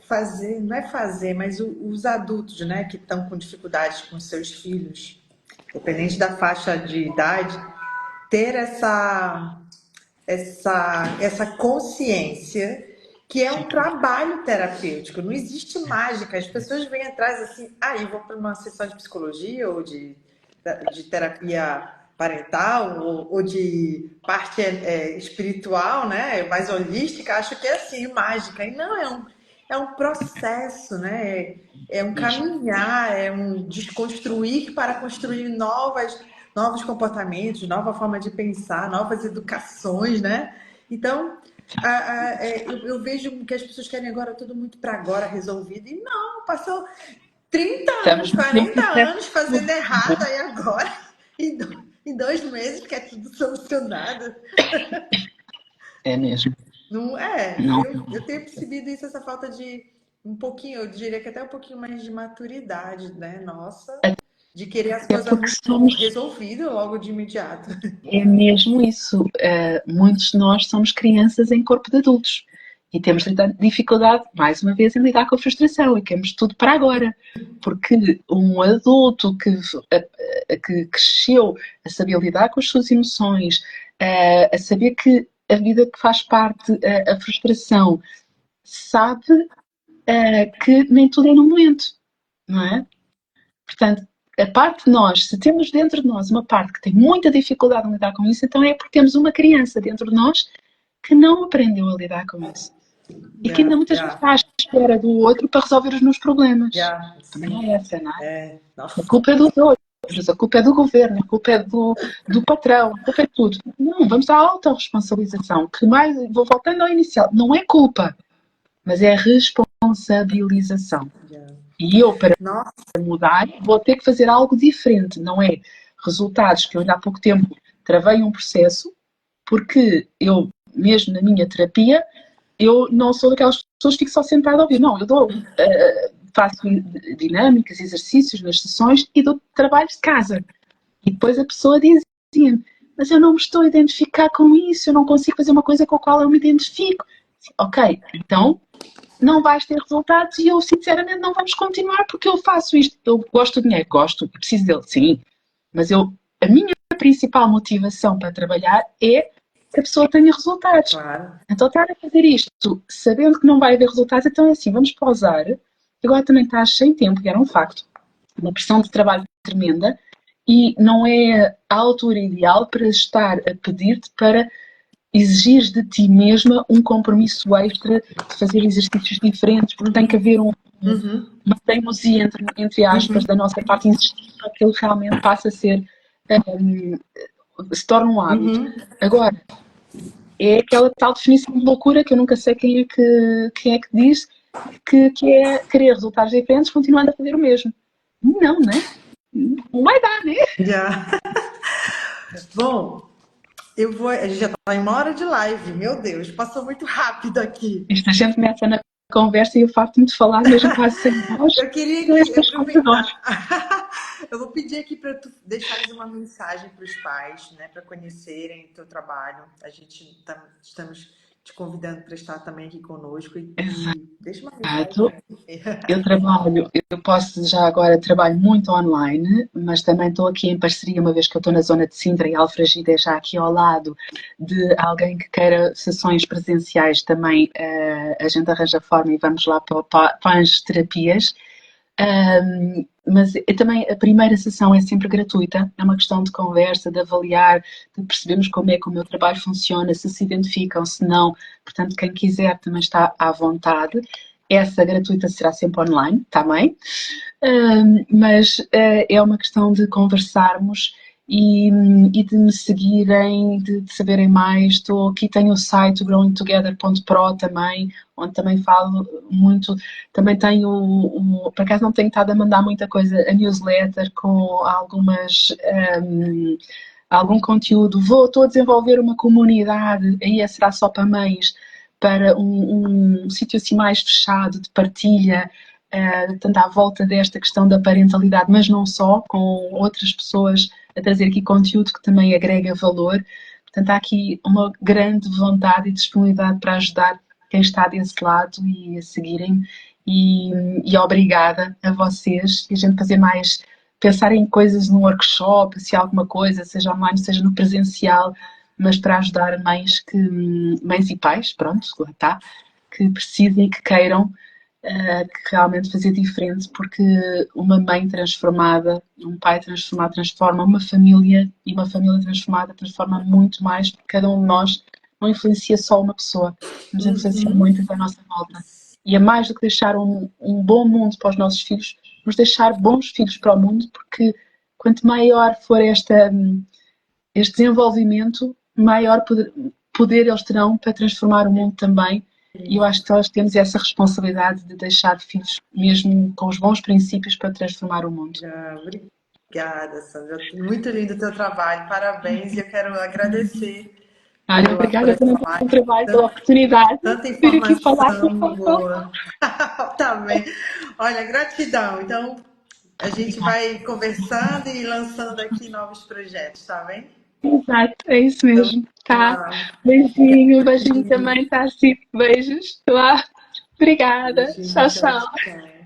Fazer, não é fazer, mas os adultos, né, que estão com dificuldades com seus filhos, independente da faixa de idade, ter essa consciência que é um trabalho terapêutico, não existe mágica. As pessoas vêm atrás assim, eu vou para uma sessão de psicologia ou de terapia parental ou de parte espiritual, né, mais holística, acho que é assim, mágica. E não, é um processo, né? É um caminhar, é um desconstruir para construir novos comportamentos, nova forma de pensar, novas educações, né? Então, eu vejo que as pessoas querem agora tudo muito para agora resolvido. E não, passou 30 anos, 40 anos fazendo errado aí agora, em 2 meses, que é tudo solucionado. É mesmo. Não é? Não. Eu tenho percebido isso, essa falta de um pouquinho, eu diria que até um pouquinho mais de maturidade, né? Nossa, de querer as coisas muito resolvidas logo de imediato. É mesmo isso. Muitos de nós somos crianças em corpo de adultos e temos dificuldade, mais uma vez, em lidar com a frustração e queremos tudo para agora. Porque um adulto que cresceu a saber lidar com as suas emoções, a saber que a vida que faz parte, a frustração, sabe que nem tudo é no momento, não é? Portanto, a parte de nós, se temos dentro de nós uma parte que tem muita dificuldade em lidar com isso, então é porque temos uma criança dentro de nós que não aprendeu a lidar com isso. E que ainda muitas vezes está à espera do outro para resolver os meus problemas. Também é essa, não é? A culpa é dos outros, a culpa é do governo, a culpa é do patrão, a culpa é de tudo. Não, vamos à autorresponsabilização, que mais, vou voltando ao inicial, não é culpa, mas é responsabilização. E eu, para mudar, vou ter que fazer algo diferente, não é resultados que eu ainda há pouco tempo travei um processo, porque eu, mesmo na minha terapia, eu não sou daquelas pessoas que fico só sentada a ouvir. Não, eu faço dinâmicas, exercícios nas sessões e dou trabalhos de casa. E depois a pessoa dizia-me, mas eu não me estou a identificar com isso, eu não consigo fazer uma coisa com a qual eu me identifico. Ok, então não vais ter resultados e eu sinceramente não vamos continuar porque eu faço isto. Eu gosto do dinheiro, gosto, preciso dele, sim. Mas a minha principal motivação para trabalhar é que a pessoa tenha resultados. Claro. Então, estar a fazer isto sabendo que não vai haver resultados, então é assim, vamos pausar. Agora também estás sem tempo, e era um facto. Uma pressão de trabalho tremenda e não é a altura ideal para estar a pedir-te para exigir de ti mesma um compromisso extra de fazer exercícios diferentes, porque tem que haver Uhum. uma teimosia, entre aspas, da nossa parte, insistir para que ele realmente passe a ser, um, se torna um hábito. Uhum. Agora, é aquela tal definição de loucura que eu nunca sei quem é que diz, que é querer resultados diferentes continuando a fazer o mesmo. Não, né? Não vai dar, né? Já. Bom, a gente já tá em 1 hora de live. Meu Deus, passou muito rápido aqui. Isto a gente começa na conversa e eu farto-me de falar mesmo quase sem voz. Eu queria São aqui estes computadores. aproveitar. Eu vou pedir aqui para tu deixares uma mensagem para os pais, né, para conhecerem o teu trabalho. A gente estamos te convidando para estar também aqui conosco e deixa uma Exato. mensagem. Eu posso já agora, trabalho muito online, mas também estou aqui em parceria, uma vez que eu estou na zona de Sintra e Alfragide é já aqui ao lado de alguém que queira sessões presenciais também, a gente arranja forma e vamos lá para as terapias. Mas também a primeira sessão é sempre gratuita, é uma questão de conversa, de avaliar, de percebermos como é que o meu trabalho funciona, se identificam, se não. Portanto, quem quiser também está à vontade. Essa gratuita será sempre online, está bem? Mas é uma questão de conversarmos e de me seguirem, de saberem mais. Estou aqui, tenho o site growingtogether.pro também, onde também falo muito. Também tenho, por acaso não tenho estado a mandar muita coisa, a newsletter com algum conteúdo. Estou a desenvolver uma comunidade, aí será só para mães, para um sítio assim mais fechado de partilha, portanto, à volta desta questão da parentalidade, mas não só, com outras pessoas a trazer aqui conteúdo que também agrega valor. Portanto, há aqui uma grande vontade e disponibilidade para ajudar quem está desse lado e a seguirem. E obrigada a vocês e a gente fazer mais, pensar em coisas no workshop, se há alguma coisa, seja online, seja no presencial, mas para ajudar mães e pais, pronto, lá está, que precisem e que queiram que realmente fazer diferente, porque uma mãe transformada, um pai transformado, transforma uma família, e uma família transformada transforma muito mais, porque cada um de nós não influencia só uma pessoa, nos influencia Uhum. muito à nossa volta. E é mais do que deixar um bom mundo para os nossos filhos, nos deixar bons filhos para o mundo, porque quanto maior for este desenvolvimento, maior poder eles terão para transformar o mundo também. E eu acho que nós temos essa responsabilidade de deixar filhos mesmo com os bons princípios para transformar o mundo. Obrigada, Sandra. Muito lindo o teu trabalho. Parabéns. E eu quero agradecer Olha, por obrigada também essa pelo live. trabalho, pela oportunidade Tanta de vir aqui falar. informação boa. Tá bem. Olha, gratidão. Então, a gente Obrigada. vai conversando e lançando aqui novos projetos, tá bem? Exato, é isso mesmo. Tá. Tá. Beijinho, beijinho também, tá assim. Beijos. Tá. Obrigada. Beijinho, Tchau, tchau, tchau. tchau.